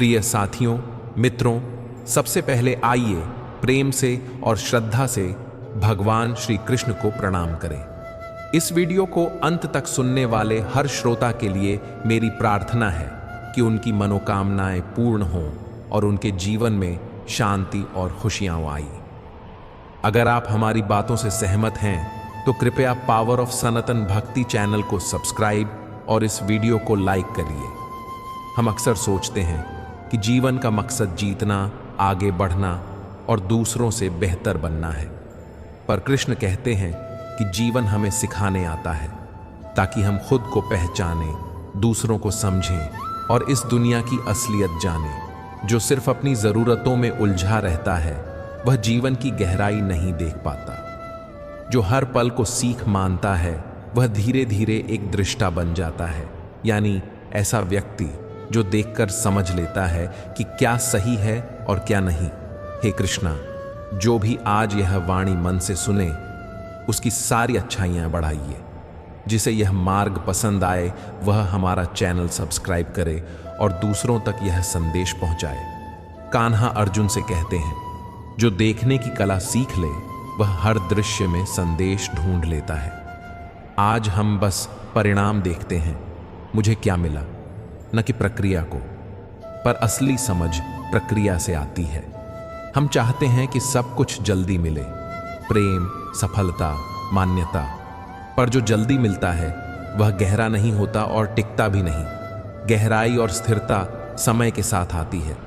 प्रिय साथियों, मित्रों, सबसे पहले आइए प्रेम से और श्रद्धा से भगवान श्री कृष्ण को प्रणाम करें। इस वीडियो को अंत तक सुनने वाले हर श्रोता के लिए मेरी प्रार्थना है कि उनकी मनोकामनाएं पूर्ण हों और उनके जीवन में शांति और खुशियां आए। अगर आप हमारी बातों से सहमत हैं तो कृपया पावर ऑफ सनातन भक्ति चैनल को सब्सक्राइब और इस वीडियो को लाइक करिए। हम अक्सर सोचते हैं कि जीवन का मकसद जीतना, आगे बढ़ना और दूसरों से बेहतर बनना है, पर कृष्ण कहते हैं कि जीवन हमें सिखाने आता है ताकि हम खुद को पहचानें, दूसरों को समझें और इस दुनिया की असलियत जानें। जो सिर्फ अपनी ज़रूरतों में उलझा रहता है वह जीवन की गहराई नहीं देख पाता। जो हर पल को सीख मानता है वह धीरे धीरे एक दृष्टा बन जाता है, यानी ऐसा व्यक्ति जो देखकर समझ लेता है कि क्या सही है और क्या नहीं। हे कृष्णा, जो भी आज यह वाणी मन से सुने उसकी सारी अच्छाइयाँ बढ़ाइए। जिसे यह मार्ग पसंद आए वह हमारा चैनल सब्सक्राइब करे और दूसरों तक यह संदेश पहुंचाए। कान्हा अर्जुन से कहते हैं, जो देखने की कला सीख ले वह हर दृश्य में संदेश ढूंढ लेता है। आज हम बस परिणाम देखते हैं, मुझे क्या मिला, न कि प्रक्रिया को। पर असली समझ प्रक्रिया से आती है। हम चाहते हैं कि सब कुछ जल्दी मिले, प्रेम, सफलता, मान्यता, पर जो जल्दी मिलता है वह गहरा नहीं होता और टिकता भी नहीं। गहराई और स्थिरता समय के साथ आती है।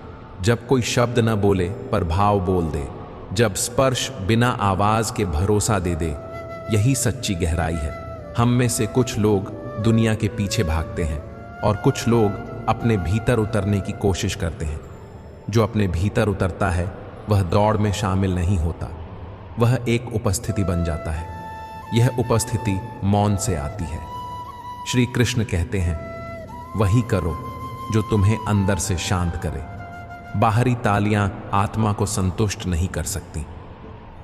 जब कोई शब्द न बोले पर भाव बोल दे, जब स्पर्श बिना आवाज के भरोसा दे दे, यही सच्ची गहराई है। हम में से कुछ लोग दुनिया के पीछे भागते हैं और कुछ लोग अपने भीतर उतरने की कोशिश करते हैं। जो अपने भीतर उतरता है वह दौड़ में शामिल नहीं होता, वह एक उपस्थिति बन जाता है। यह उपस्थिति मौन से आती है। श्री कृष्ण कहते हैं, वही करो जो तुम्हें अंदर से शांत करे। बाहरी तालियां आत्मा को संतुष्ट नहीं कर सकती।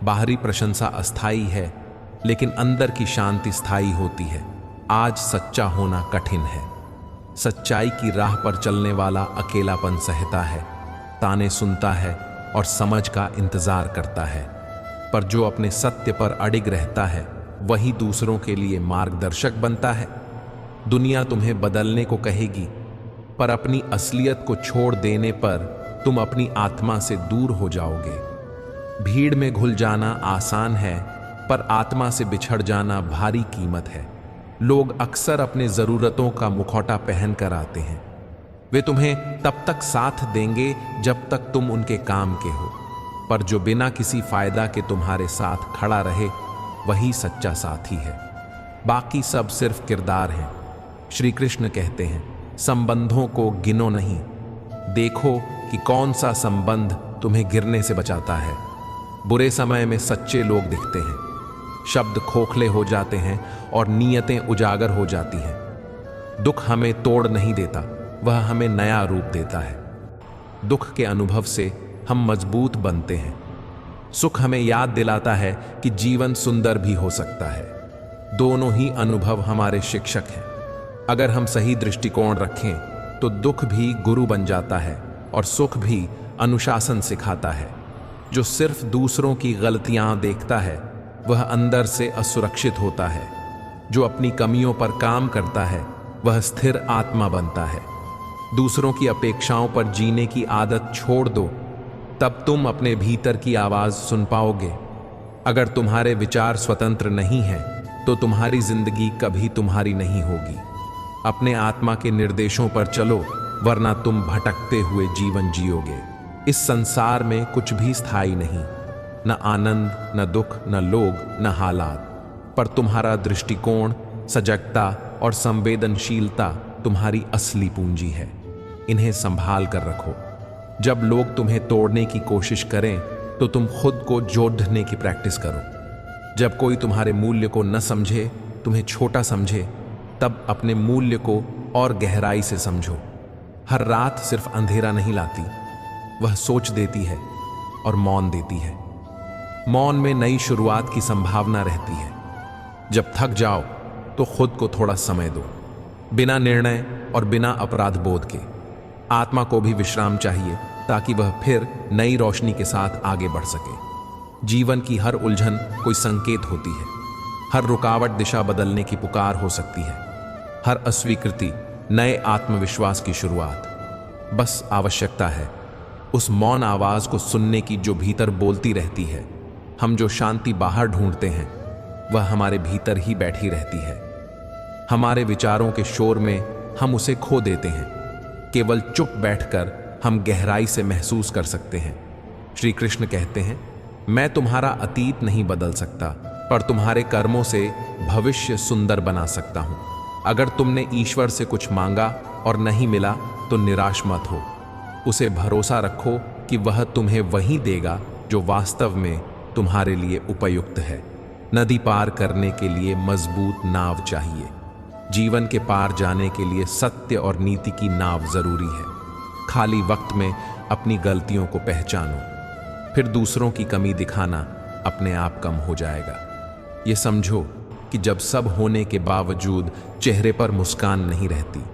बाहरी प्रशंसा अस्थायी है, लेकिन अंदर की शांति स्थायी होती है। आज सच्चा होना कठिन है। सच्चाई की राह पर चलने वाला अकेलापन सहता है, ताने सुनता है और समझ का इंतजार करता है। पर जो अपने सत्य पर अडिग रहता है वही दूसरों के लिए मार्गदर्शक बनता है। दुनिया तुम्हें बदलने को कहेगी, पर अपनी असलियत को छोड़ देने पर तुम अपनी आत्मा से दूर हो जाओगे। भीड़ में घुल जाना आसान है, पर आत्मा से बिछड़ जाना भारी कीमत है। लोग अक्सर अपने जरूरतों का मुखौटा पहन कर आते हैं। वे तुम्हें तब तक साथ देंगे जब तक तुम उनके काम के हो, पर जो बिना किसी फायदा के तुम्हारे साथ खड़ा रहे वही सच्चा साथी है। बाकी सब सिर्फ किरदार हैं। श्री कृष्ण कहते हैं, संबंधों को गिनो नहीं, देखो कि कौन सा संबंध तुम्हें गिरने से बचाता है। बुरे समय में सच्चे लोग दिखते हैं, शब्द खोखले हो जाते हैं और नीयतें उजागर हो जाती हैं। दुख हमें तोड़ नहीं देता, वह हमें नया रूप देता है। दुख के अनुभव से हम मजबूत बनते हैं। सुख हमें याद दिलाता है कि जीवन सुंदर भी हो सकता है। दोनों ही अनुभव हमारे शिक्षक हैं। अगर हम सही दृष्टिकोण रखें तो दुख भी गुरु बन जाता है और सुख भी अनुशासन सिखाता है। जो सिर्फ दूसरों की गलतियां देखता है वह अंदर से असुरक्षित होता है। जो अपनी कमियों पर काम करता है वह स्थिर आत्मा बनता है। दूसरों की अपेक्षाओं पर जीने की आदत छोड़ दो, तब तुम अपने भीतर की आवाज सुन पाओगे। अगर तुम्हारे विचार स्वतंत्र नहीं हैं तो तुम्हारी जिंदगी कभी तुम्हारी नहीं होगी। अपने आत्मा के निर्देशों पर चलो, वरना तुम भटकते हुए जीवन जियोगे। इस संसार में कुछ भी स्थायी नहीं, न आनंद, न दुख, न लोग, न हालात, पर तुम्हारा दृष्टिकोण, सजगता और संवेदनशीलता तुम्हारी असली पूंजी है। इन्हें संभाल कर रखो। जब लोग तुम्हें तोड़ने की कोशिश करें तो तुम खुद को जोड़ने की प्रैक्टिस करो। जब कोई तुम्हारे मूल्य को न समझे, तुम्हें छोटा समझे, तब अपने मूल्य को और गहराई से समझो। हर रात सिर्फ अंधेरा नहीं लाती, वह सोच देती है और मौन देती है। मौन में नई शुरुआत की संभावना रहती है। जब थक जाओ तो खुद को थोड़ा समय दो, बिना निर्णय और बिना अपराध बोध के। आत्मा को भी विश्राम चाहिए ताकि वह फिर नई रोशनी के साथ आगे बढ़ सके। जीवन की हर उलझन कोई संकेत होती है, हर रुकावट दिशा बदलने की पुकार हो सकती है, हर अस्वीकृति नए आत्मविश्वास की शुरुआत। बस आवश्यकता है उस मौन आवाज को सुनने की जो भीतर बोलती रहती है। हम जो शांति बाहर ढूंढते हैं वह हमारे भीतर ही बैठी रहती है। हमारे विचारों के शोर में हम उसे खो देते हैं। केवल चुप बैठकर हम गहराई से महसूस कर सकते हैं। श्री कृष्ण कहते हैं, मैं तुम्हारा अतीत नहीं बदल सकता, पर तुम्हारे कर्मों से भविष्य सुंदर बना सकता हूं। अगर तुमने ईश्वर से कुछ मांगा और नहीं मिला तो निराश मत हो। उसे भरोसा रखो कि वह तुम्हें वही देगा जो वास्तव में तुम्हारे लिए उपयुक्त है। नदी पार करने के लिए मजबूत नाव चाहिए। जीवन के पार जाने के लिए सत्य और नीति की नाव जरूरी है। खाली वक्त में अपनी गलतियों को पहचानो, फिर दूसरों की कमी दिखाना अपने आप कम हो जाएगा। ये समझो कि जब सब होने के बावजूद चेहरे पर मुस्कान नहीं रहती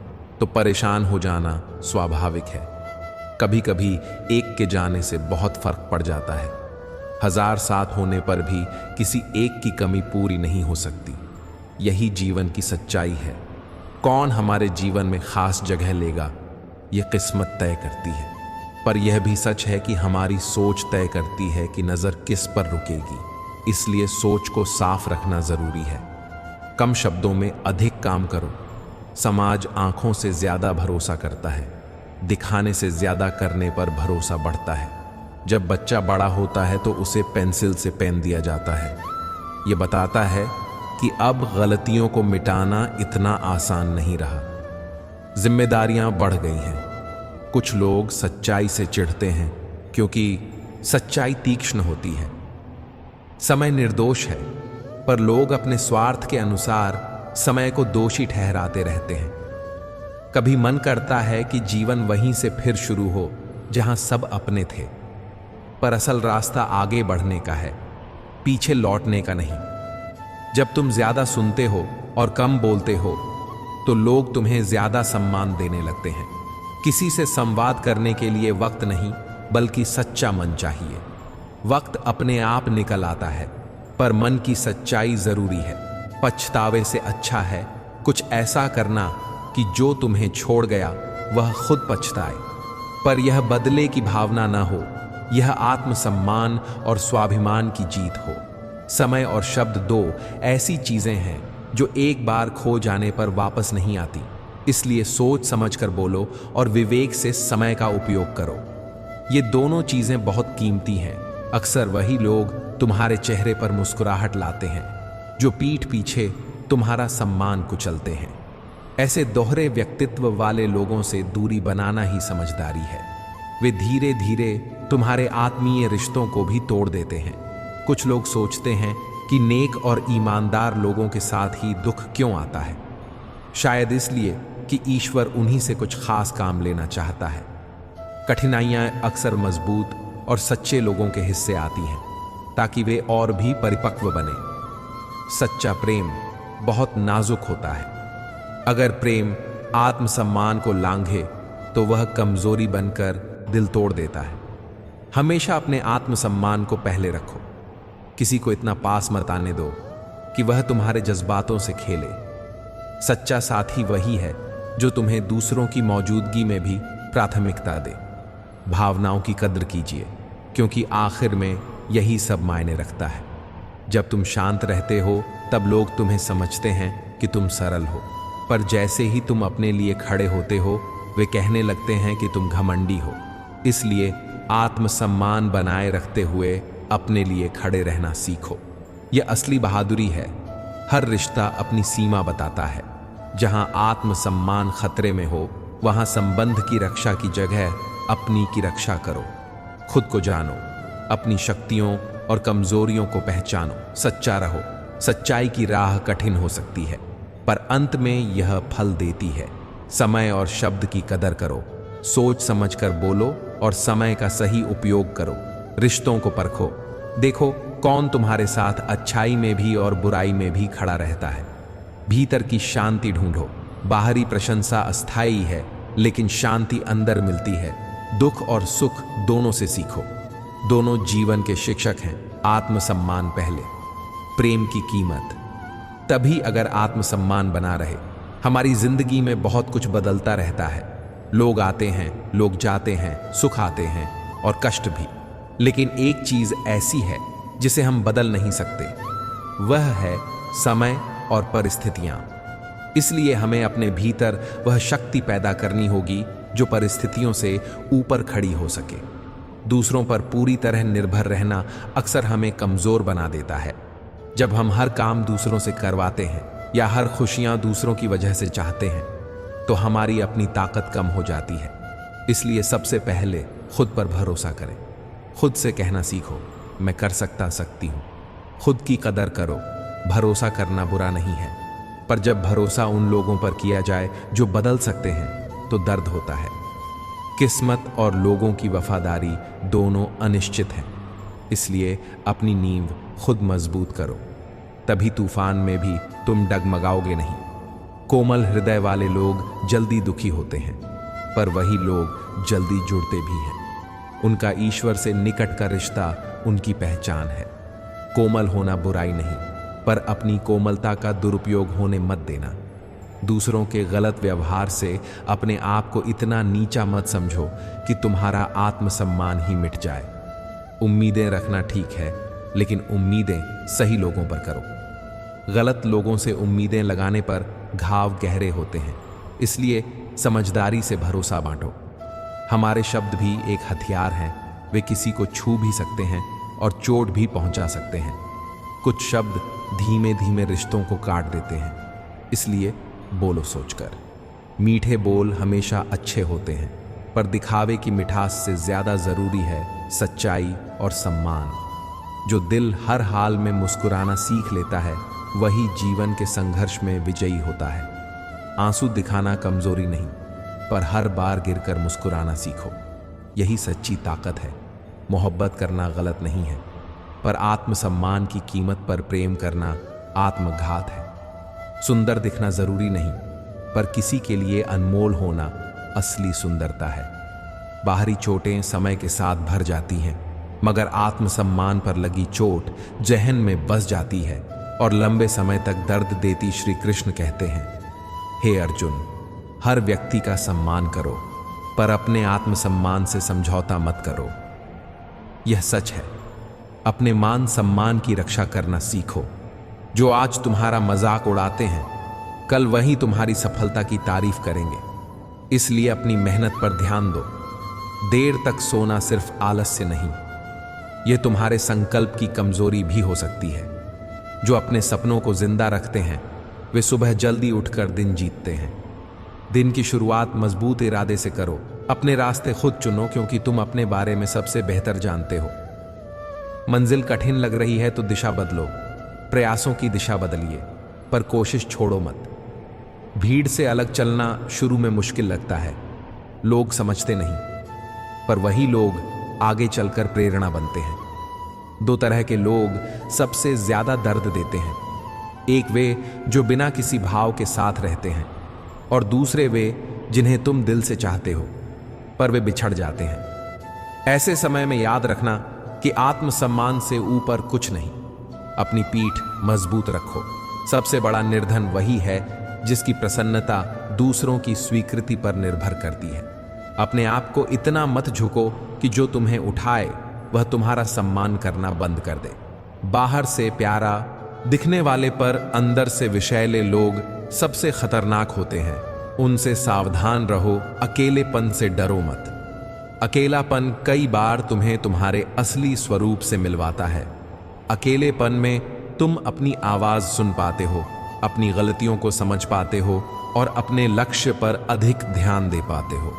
तो परेशान हो जाना स्वाभाविक है। कभी कभी एक के जाने से बहुत फर्क पड़ जाता है। 1000 साथ होने पर भी किसी एक की कमी पूरी नहीं हो सकती। यही जीवन की सच्चाई है। कौन हमारे जीवन में खास जगह लेगा यह किस्मत तय करती है, पर यह भी सच है कि हमारी सोच तय करती है कि नजर किस पर रुकेगी। इसलिए सोच को साफ रखना जरूरी है। कम शब्दों में अधिक काम करो। समाज आंखों से ज्यादा भरोसा करता है, दिखाने से ज्यादा करने पर भरोसा बढ़ता है। जब बच्चा बड़ा होता है तो उसे पेंसिल से पेन दिया जाता है। यह बताता है कि अब गलतियों को मिटाना इतना आसान नहीं रहा। जिम्मेदारियां बढ़ गई हैं। कुछ लोग सच्चाई से चिढ़ते हैं क्योंकि सच्चाई तीक्ष्ण होती है। समय निर्दोष है, पर लोग अपने स्वार्थ के अनुसार समय को दोषी ठहराते रहते हैं। कभी मन करता है कि जीवन वहीं से फिर शुरू हो जहां सब अपने थे, पर असल रास्ता आगे बढ़ने का है, पीछे लौटने का नहीं। जब तुम ज्यादा सुनते हो और कम बोलते हो तो लोग तुम्हें ज्यादा सम्मान देने लगते हैं। किसी से संवाद करने के लिए वक्त नहीं, बल्कि सच्चा मन चाहिए। वक्त अपने आप निकल आता है, पर मन की सच्चाई जरूरी है। पछतावे से अच्छा है कुछ ऐसा करना कि जो तुम्हें छोड़ गया वह खुद पछताए। पर यह बदले की भावना ना हो, यह आत्मसम्मान और स्वाभिमान की जीत हो। समय और शब्द दो ऐसी चीजें हैं जो एक बार खो जाने पर वापस नहीं आती। इसलिए सोच समझकर बोलो और विवेक से समय का उपयोग करो। ये दोनों चीजें बहुत कीमती हैं। अक्सर वही लोग तुम्हारे चेहरे पर मुस्कुराहट लाते हैं जो पीठ पीछे तुम्हारा सम्मान कुचलते हैं। ऐसे दोहरे व्यक्तित्व वाले लोगों से दूरी बनाना ही समझदारी है। वे धीरे धीरे तुम्हारे आत्मीय रिश्तों को भी तोड़ देते हैं। कुछ लोग सोचते हैं कि नेक और ईमानदार लोगों के साथ ही दुख क्यों आता है। शायद इसलिए कि ईश्वर उन्हीं से कुछ खास काम लेना चाहता है। कठिनाइयां अक्सर मजबूत और सच्चे लोगों के हिस्से आती हैं ताकि वे और भी परिपक्व बने। सच्चा प्रेम बहुत नाजुक होता है। अगर प्रेम आत्मसम्मान को लांघे तो वह कमजोरी बनकर दिल तोड़ देता है। हमेशा अपने आत्मसम्मान को पहले रखो। किसी को इतना पास मत आने दो कि वह तुम्हारे जज्बातों से खेले। सच्चा साथी वही है जो तुम्हें दूसरों की मौजूदगी में भी प्राथमिकता दे। भावनाओं की कद्र कीजिए, क्योंकि आखिर में यही सब मायने रखता है। जब तुम शांत रहते हो तब लोग तुम्हें समझते हैं कि तुम सरल हो, पर जैसे ही तुम अपने लिए खड़े होते हो वे कहने लगते हैं कि तुम घमंडी हो। इसलिए आत्मसम्मान बनाए रखते हुए अपने लिए खड़े रहना सीखो। यह असली बहादुरी है। हर रिश्ता अपनी सीमा बताता है। जहां आत्मसम्मान खतरे में हो वहां संबंध की रक्षा की जगह अपनी की रक्षा करो। खुद को जानो, अपनी शक्तियों और कमजोरियों को पहचानो। सच्चा रहो। सच्चाई की राह कठिन हो सकती है, पर अंत में यह फल देती है। समय और शब्द की कदर करो। सोच समझकर बोलो और समय का सही उपयोग करो। रिश्तों को परखो। देखो कौन तुम्हारे साथ अच्छाई में भी और बुराई में भी खड़ा रहता है। भीतर की शांति ढूंढो। बाहरी प्रशंसा अस्थायी है, लेकिन शांति अंदर मिलती है। दुख और सुख दोनों से सीखो। दोनों जीवन के शिक्षक हैं। आत्मसम्मान पहले, प्रेम की कीमत। तभी अगर आत्मसम्मान बना रहे। हमारी जिंदगी में बहुत कुछ बदलता रहता है। लोग आते हैं, लोग जाते हैं, सुख आते हैं और कष्ट भी। लेकिन एक चीज ऐसी है जिसे हम बदल नहीं सकते, वह है समय और परिस्थितियां। इसलिए हमें अपने भीतर वह शक्ति पैदा करनी होगी जो परिस्थितियों से ऊपर खड़ी हो सके। दूसरों पर पूरी तरह निर्भर रहना अक्सर हमें कमजोर बना देता है। जब हम हर काम दूसरों से करवाते हैं या हर खुशियां दूसरों की वजह से चाहते हैं तो हमारी अपनी ताकत कम हो जाती है। इसलिए सबसे पहले खुद पर भरोसा करें। खुद से कहना सीखो, मैं कर सकती हूं। खुद की कदर करो। भरोसा करना बुरा नहीं है, पर जब भरोसा उन लोगों पर किया जाए जो बदल सकते हैं तो दर्द होता है। किस्मत और लोगों की वफादारी दोनों अनिश्चित हैं। इसलिए अपनी नींव खुद मजबूत करो, तभी तूफान में भी तुम डगमगाओगे नहीं। कोमल हृदय वाले लोग जल्दी दुखी होते हैं, पर वही लोग जल्दी जुड़ते भी हैं। उनका ईश्वर से निकट का रिश्ता उनकी पहचान है। कोमल होना बुराई नहीं, पर अपनी कोमलता का दुरुपयोग होने मत देना। दूसरों के गलत व्यवहार से अपने आप को इतना नीचा मत समझो कि तुम्हारा आत्मसम्मान ही मिट जाए। उम्मीदें रखना ठीक है, लेकिन उम्मीदें सही लोगों पर करो। गलत लोगों से उम्मीदें लगाने पर घाव गहरे होते हैं। इसलिए समझदारी से भरोसा बांटो। हमारे शब्द भी एक हथियार हैं। वे किसी को छू भी सकते हैं और चोट भी पहुंचा सकते हैं। कुछ शब्द धीमे धीमे रिश्तों को काट देते हैं। इसलिए बोलो सोचकर। मीठे बोल हमेशा अच्छे होते हैं, पर दिखावे की मिठास से ज्यादा जरूरी है सच्चाई और सम्मान। जो दिल हर हाल में मुस्कुराना सीख लेता है वही जीवन के संघर्ष में विजयी होता है। आंसू दिखाना कमजोरी नहीं, पर हर बार गिरकर मुस्कुराना सीखो। यही सच्ची ताकत है। मोहब्बत करना गलत नहीं है, पर आत्मसम्मान की कीमत पर प्रेम करना आत्मघात है। सुंदर दिखना जरूरी नहीं, पर किसी के लिए अनमोल होना असली सुंदरता है। बाहरी चोटें समय के साथ भर जाती हैं, मगर आत्मसम्मान पर लगी चोट जहन में बस जाती है और लंबे समय तक दर्द देती। श्री कृष्ण कहते हैं, हे अर्जुन, हर व्यक्ति का सम्मान करो, पर अपने आत्मसम्मान से समझौता मत करो। यह सच है। अपने मान सम्मान की रक्षा करना सीखो। जो आज तुम्हारा मजाक उड़ाते हैं, कल वही तुम्हारी सफलता की तारीफ करेंगे। इसलिए अपनी मेहनत पर ध्यान दो। देर तक सोना सिर्फ आलस्य नहीं, यह तुम्हारे संकल्प की कमजोरी भी हो सकती है। जो अपने सपनों को जिंदा रखते हैं वे सुबह जल्दी उठकर दिन जीतते हैं। दिन की शुरुआत मजबूत इरादे से करो। अपने रास्ते खुद चुनो, क्योंकि तुम अपने बारे में सबसे बेहतर जानते हो। मंजिल कठिन लग रही है तो दिशा बदलो। प्रयासों की दिशा बदलिए, पर कोशिश छोड़ो मत। भीड़ से अलग चलना शुरू में मुश्किल लगता है। लोग समझते नहीं, पर वही लोग आगे चलकर प्रेरणा बनते हैं। दो तरह के लोग सबसे ज्यादा दर्द देते हैं। एक वे जो बिना किसी भाव के साथ रहते हैं, और दूसरे वे जिन्हें तुम दिल से चाहते हो पर वे बिछड़ जाते हैं। ऐसे समय में याद रखना कि आत्मसम्मान से ऊपर कुछ नहीं। अपनी पीठ मजबूत रखो। सबसे बड़ा निर्धन वही है जिसकी प्रसन्नता दूसरों की स्वीकृति पर निर्भर करती है। अपने आप को इतना मत झुको कि जो तुम्हें उठाए वह तुम्हारा सम्मान करना बंद कर दे। बाहर से प्यारा दिखने वाले पर अंदर से विषैले लोग सबसे खतरनाक होते हैं। उनसे सावधान रहो। अकेलेपन से डरो मत। अकेलापन कई बार तुम्हें तुम्हारे असली स्वरूप से मिलवाता है। अकेलेपन में तुम अपनी आवाज सुन पाते हो, अपनी गलतियों को समझ पाते हो और अपने लक्ष्य पर अधिक ध्यान दे पाते हो।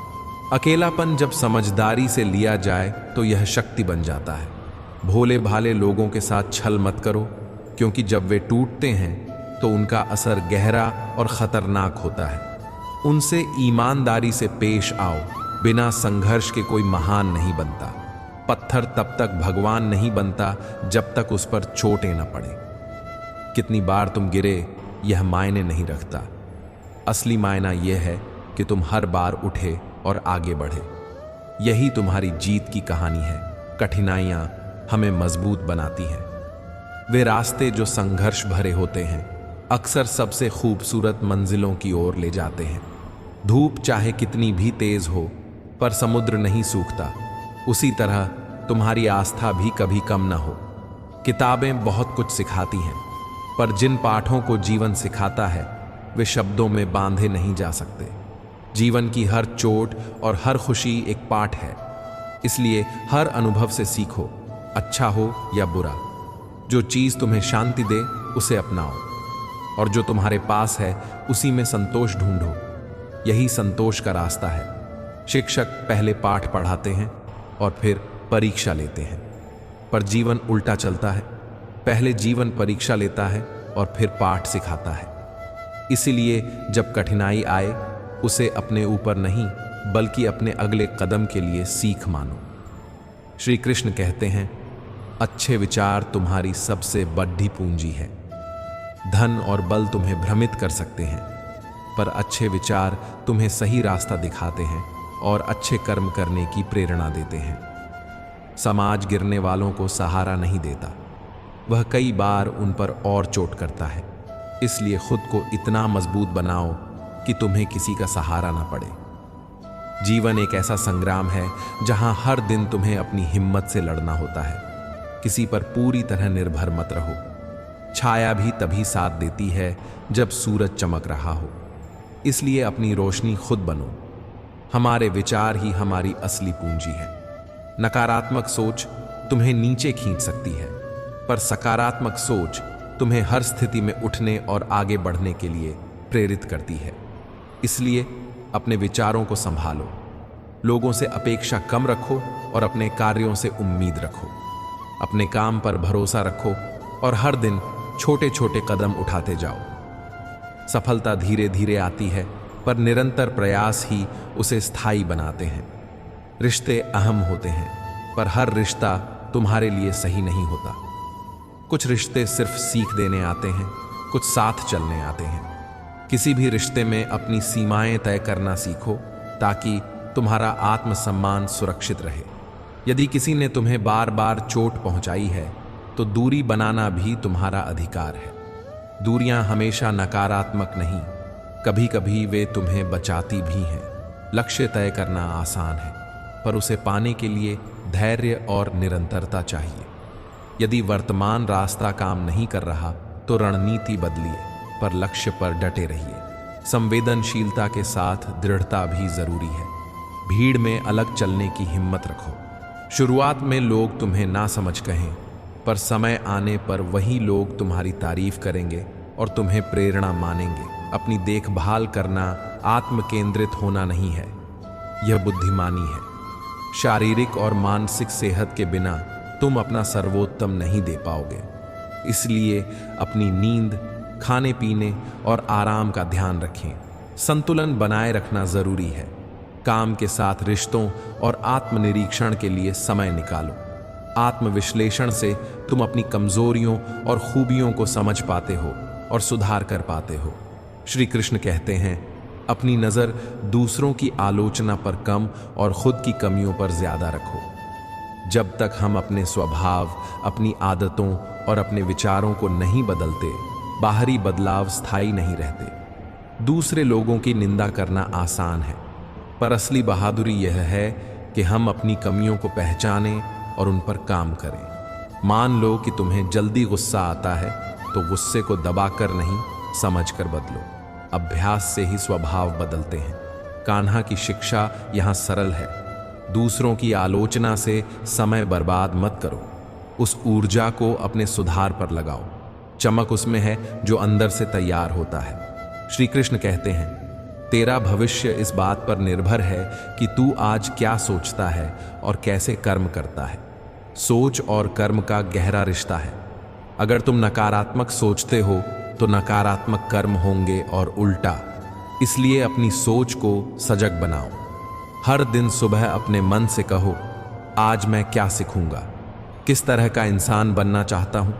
अकेलापन जब समझदारी से लिया जाए तो यह शक्ति बन जाता है। भोले भाले लोगों के साथ छल मत करो, क्योंकि जब वे टूटते हैं तो उनका असर गहरा और खतरनाक होता है। उनसे ईमानदारी से पेश आओ। बिना संघर्ष के कोई महान नहीं बनता। पत्थर तब तक भगवान नहीं बनता जब तक उस पर चोटें न पड़े। कितनी बार तुम गिरे यह मायने नहीं रखता। असली मायना यह है कि तुम हर बार उठे और आगे बढ़े। यही तुम्हारी जीत की कहानी है। कठिनाइयां हमें मजबूत बनाती हैं। वे रास्ते जो संघर्ष भरे होते हैं अक्सर सबसे खूबसूरत मंजिलों की ओर ले जाते हैं। धूप चाहे कितनी भी तेज हो पर समुद्र नहीं सूखता, उसी तरह तुम्हारी आस्था भी कभी कम ना हो। किताबें बहुत कुछ सिखाती हैं, पर जिन पाठों को जीवन सिखाता है वे शब्दों में बांधे नहीं जा सकते। जीवन की हर चोट और हर खुशी एक पाठ है, इसलिए हर अनुभव से सीखो, अच्छा हो या बुरा। जो चीज़ तुम्हें शांति दे उसे अपनाओ, और जो तुम्हारे पास है उसी में संतोष ढूंढो। यही संतोष का रास्ता है। शिक्षक पहले पाठ पढ़ाते हैं और फिर परीक्षा लेते हैं, पर जीवन उल्टा चलता है। पहले जीवन परीक्षा लेता है और फिर पाठ सिखाता है। इसीलिए जब कठिनाई आए उसे अपने ऊपर नहीं बल्कि अपने अगले कदम के लिए सीख मानो। श्री कृष्ण कहते हैं, अच्छे विचार तुम्हारी सबसे बड़ी पूंजी है। धन और बल तुम्हें भ्रमित कर सकते हैं, पर अच्छे विचार तुम्हें सही रास्ता दिखाते हैं और अच्छे कर्म करने की प्रेरणा देते हैं। समाज गिरने वालों को सहारा नहीं देता, वह कई बार उन पर और चोट करता है। इसलिए खुद को इतना मजबूत बनाओ कि तुम्हें किसी का सहारा ना पड़े। जीवन एक ऐसा संग्राम है जहां हर दिन तुम्हें अपनी हिम्मत से लड़ना होता है। किसी पर पूरी तरह निर्भर मत रहो। छाया भी तभी साथ देती है जब सूरज चमक रहा हो। इसलिए अपनी रोशनी खुद बनो। हमारे विचार ही हमारी असली पूंजी है। नकारात्मक सोच तुम्हें नीचे खींच सकती है, पर सकारात्मक सोच तुम्हें हर स्थिति में उठने और आगे बढ़ने के लिए प्रेरित करती है। इसलिए अपने विचारों को संभालो, लोगों से अपेक्षा कम रखो और अपने कार्यों से उम्मीद रखो। अपने काम पर भरोसा रखो और हर दिन छोटे छोटे कदम उठाते जाओ। सफलता धीरे धीरे आती है, पर निरंतर प्रयास ही उसे स्थायी बनाते हैं। रिश्ते अहम होते हैं, पर हर रिश्ता तुम्हारे लिए सही नहीं होता। कुछ रिश्ते सिर्फ सीख देने आते हैं, कुछ साथ चलने आते हैं। किसी भी रिश्ते में अपनी सीमाएं तय करना सीखो ताकि तुम्हारा आत्मसम्मान सुरक्षित रहे। यदि किसी ने तुम्हें बार बार चोट पहुंचाई है तो दूरी बनाना भी तुम्हारा अधिकार है। दूरियां हमेशा नकारात्मक नहीं, कभी कभी वे तुम्हें बचाती भी हैं। लक्ष्य तय करना आसान है, पर उसे पाने के लिए धैर्य और निरंतरता चाहिए। यदि वर्तमान रास्ता काम नहीं कर रहा तो रणनीति बदलिए, पर लक्ष्य पर डटे रहिए। संवेदनशीलता के साथ दृढ़ता भी जरूरी है। भीड़ में अलग चलने की हिम्मत रखो। शुरुआत में लोग तुम्हें ना समझ कहें, पर समय आने पर वही लोग तुम्हारी तारीफ करेंगे और तुम्हें प्रेरणा मानेंगे। अपनी देखभाल करना आत्म केंद्रित होना नहीं है, यह बुद्धिमानी है। शारीरिक और मानसिक सेहत के बिना तुम अपना सर्वोत्तम नहीं दे पाओगे। इसलिए अपनी नींद, खाने पीने और आराम का ध्यान रखें। संतुलन बनाए रखना जरूरी है। काम के साथ रिश्तों और आत्मनिरीक्षण के लिए समय निकालो। आत्मविश्लेषण से तुम अपनी कमजोरियों और खूबियों को समझ पाते हो और सुधार कर पाते हो। श्री कृष्ण कहते हैं, अपनी नज़र दूसरों की आलोचना पर कम और खुद की कमियों पर ज्यादा रखो। जब तक हम अपने स्वभाव, अपनी आदतों और अपने विचारों को नहीं बदलते, बाहरी बदलाव स्थायी नहीं रहते। दूसरे लोगों की निंदा करना आसान है, पर असली बहादुरी यह है कि हम अपनी कमियों को पहचानें और उन पर काम करें। मान लो कि तुम्हें जल्दी गुस्सा आता है, तो गुस्से को दबाकर नहीं, समझकर बदलो। अभ्यास से ही स्वभाव बदलते हैं। कान्हा की शिक्षा यहाँ सरल है। दूसरों की आलोचना से समय बर्बाद मत करो। उस ऊर्जा को अपने सुधार पर लगाओ। चमक उसमें है जो अंदर से तैयार होता है। श्री कृष्ण कहते हैं, तेरा भविष्य इस बात पर निर्भर है कि तू आज क्या सोचता है और कैसे कर्म करता है। सोच और कर्म का गहरा रिश्ता है। अगर तुम नकारात्मक सोचते हो तो नकारात्मक कर्म होंगे और उल्टा। इसलिए अपनी सोच को सजग बनाओ। हर दिन सुबह अपने मन से कहो, आज मैं क्या सीखूंगा, किस तरह का इंसान बनना चाहता हूं।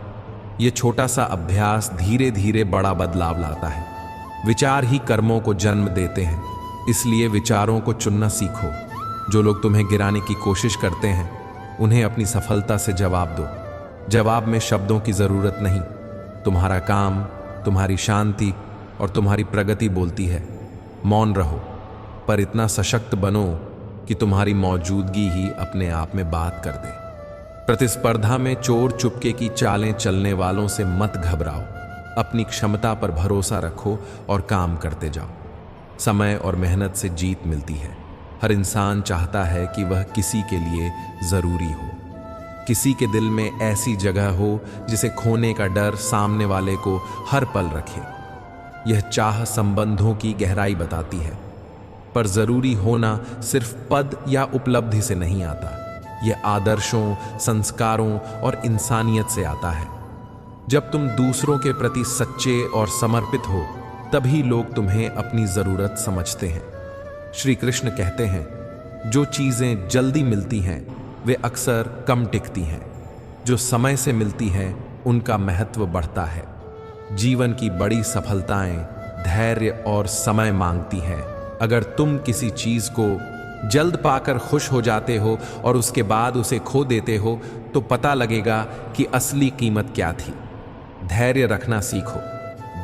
यह छोटा सा अभ्यास धीरे धीरे बड़ा बदलाव लाता है। विचार ही कर्मों को जन्म देते हैं। इसलिए विचारों को चुनना सीखो। जो लोग तुम्हें गिराने की कोशिश करते हैं, उन्हें अपनी सफलता से जवाब दो। जवाब में शब्दों की जरूरत नहीं, तुम्हारा काम, तुम्हारी शांति और तुम्हारी प्रगति बोलती है। मौन रहो, पर इतना सशक्त बनो कि तुम्हारी मौजूदगी ही अपने आप में बात कर दे। प्रतिस्पर्धा में चोर चुपके की चालें चलने वालों से मत घबराओ। अपनी क्षमता पर भरोसा रखो और काम करते जाओ। समय और मेहनत से जीत मिलती है। हर इंसान चाहता है कि वह किसी के लिए जरूरी हो, किसी के दिल में ऐसी जगह हो जिसे खोने का डर सामने वाले को हर पल रखे। यह चाह संबंधों की गहराई बताती है, पर जरूरी होना सिर्फ पद या उपलब्धि से नहीं आता। यह आदर्शों, संस्कारों और इंसानियत से आता है। जब तुम दूसरों के प्रति सच्चे और समर्पित हो, तभी लोग तुम्हें अपनी जरूरत समझते हैं। श्री कृष्ण कहते हैं, जो चीजें जल्दी मिलती हैं वे अक्सर कम टिकती हैं। जो समय से मिलती हैं उनका महत्व बढ़ता है। जीवन की बड़ी सफलताएं धैर्य और समय मांगती हैं। अगर तुम किसी चीज को जल्द पाकर खुश हो जाते हो और उसके बाद उसे खो देते हो, तो पता लगेगा कि असली कीमत क्या थी। धैर्य रखना सीखो।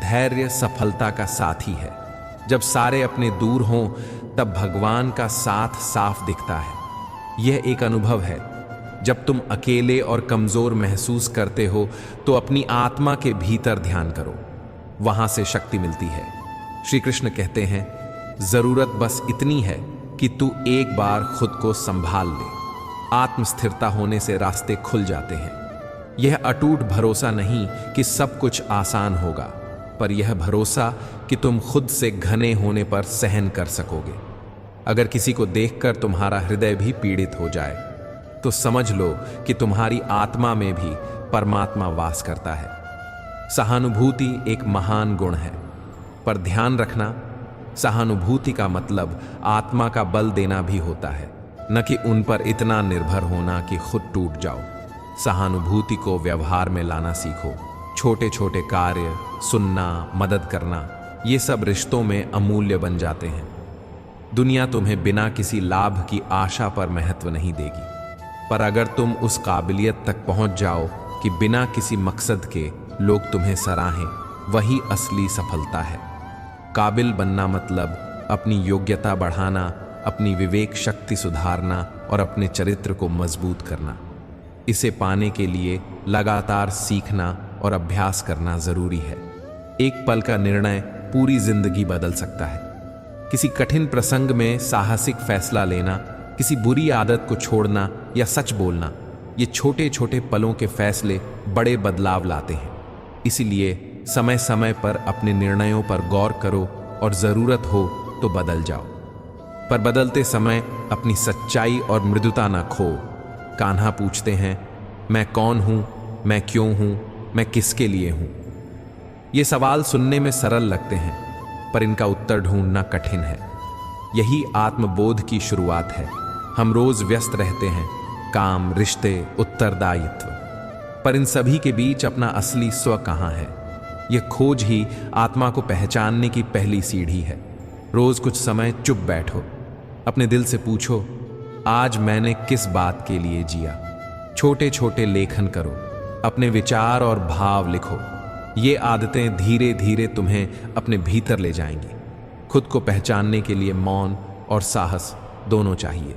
धैर्य सफलता का साथी है। जब सारे अपने दूर हों, तब भगवान का साथ साफ दिखता है। यह एक अनुभव है। जब तुम अकेले और कमजोर महसूस करते हो, तो अपनी आत्मा के भीतर ध्यान करो, वहां से शक्ति मिलती है। श्री कृष्ण कहते हैं, जरूरत बस इतनी है कि तू एक बार खुद को संभाल ले। आत्मस्थिरता होने से रास्ते खुल जाते हैं। यह अटूट भरोसा नहीं कि सब कुछ आसान होगा, पर यह भरोसा कि तुम खुद से घने होने पर सहन कर सकोगे। अगर किसी को देखकर तुम्हारा हृदय भी पीड़ित हो जाए, तो समझ लो कि तुम्हारी आत्मा में भी परमात्मा वास करता है। सहानुभूति एक महान गुण है, पर ध्यान रखना, सहानुभूति का मतलब आत्मा का बल देना भी होता है, न कि उन पर इतना निर्भर होना कि खुद टूट जाओ। सहानुभूति को व्यवहार में लाना सीखो। छोटे छोटे कार्य, सुनना, मदद करना, ये सब रिश्तों में अमूल्य बन जाते हैं। दुनिया तुम्हें बिना किसी लाभ की आशा पर महत्व नहीं देगी, पर अगर तुम उस काबिलियत तक पहुंच जाओ कि बिना किसी मकसद के लोग तुम्हें सराहें, वही असली सफलता है। काबिल बनना मतलब अपनी योग्यता बढ़ाना, अपनी विवेक शक्ति सुधारना और अपने चरित्र को मजबूत करना। इसे पाने के लिए लगातार सीखना और अभ्यास करना जरूरी है। एक पल का निर्णय पूरी जिंदगी बदल सकता है। किसी कठिन प्रसंग में साहसिक फैसला लेना, किसी बुरी आदत को छोड़ना या सच बोलना, ये छोटे छोटे पलों के फैसले बड़े बदलाव लाते हैं। इसीलिए समय समय पर अपने निर्णयों पर गौर करो और जरूरत हो तो बदल जाओ, पर बदलते समय अपनी सच्चाई और मृदुता ना खो। कान्हा पूछते हैं, मैं कौन हूं, मैं क्यों हूं, मैं किसके लिए हूं? ये सवाल सुनने में सरल लगते हैं, पर इनका उत्तर ढूंढना कठिन है। यही आत्मबोध की शुरुआत है। हम रोज व्यस्त रहते हैं, काम, रिश्ते, उत्तरदायित्व, पर इन सभी के बीच अपना असली स्व कहाँ है? यह खोज ही आत्मा को पहचानने की पहली सीढ़ी है। रोज कुछ समय चुप बैठो, अपने दिल से पूछो, आज मैंने किस बात के लिए जिया? छोटे छोटे लेखन करो, अपने विचार और भाव लिखो। ये आदतें धीरे धीरे तुम्हें अपने भीतर ले जाएंगी। खुद को पहचानने के लिए मौन और साहस दोनों चाहिए।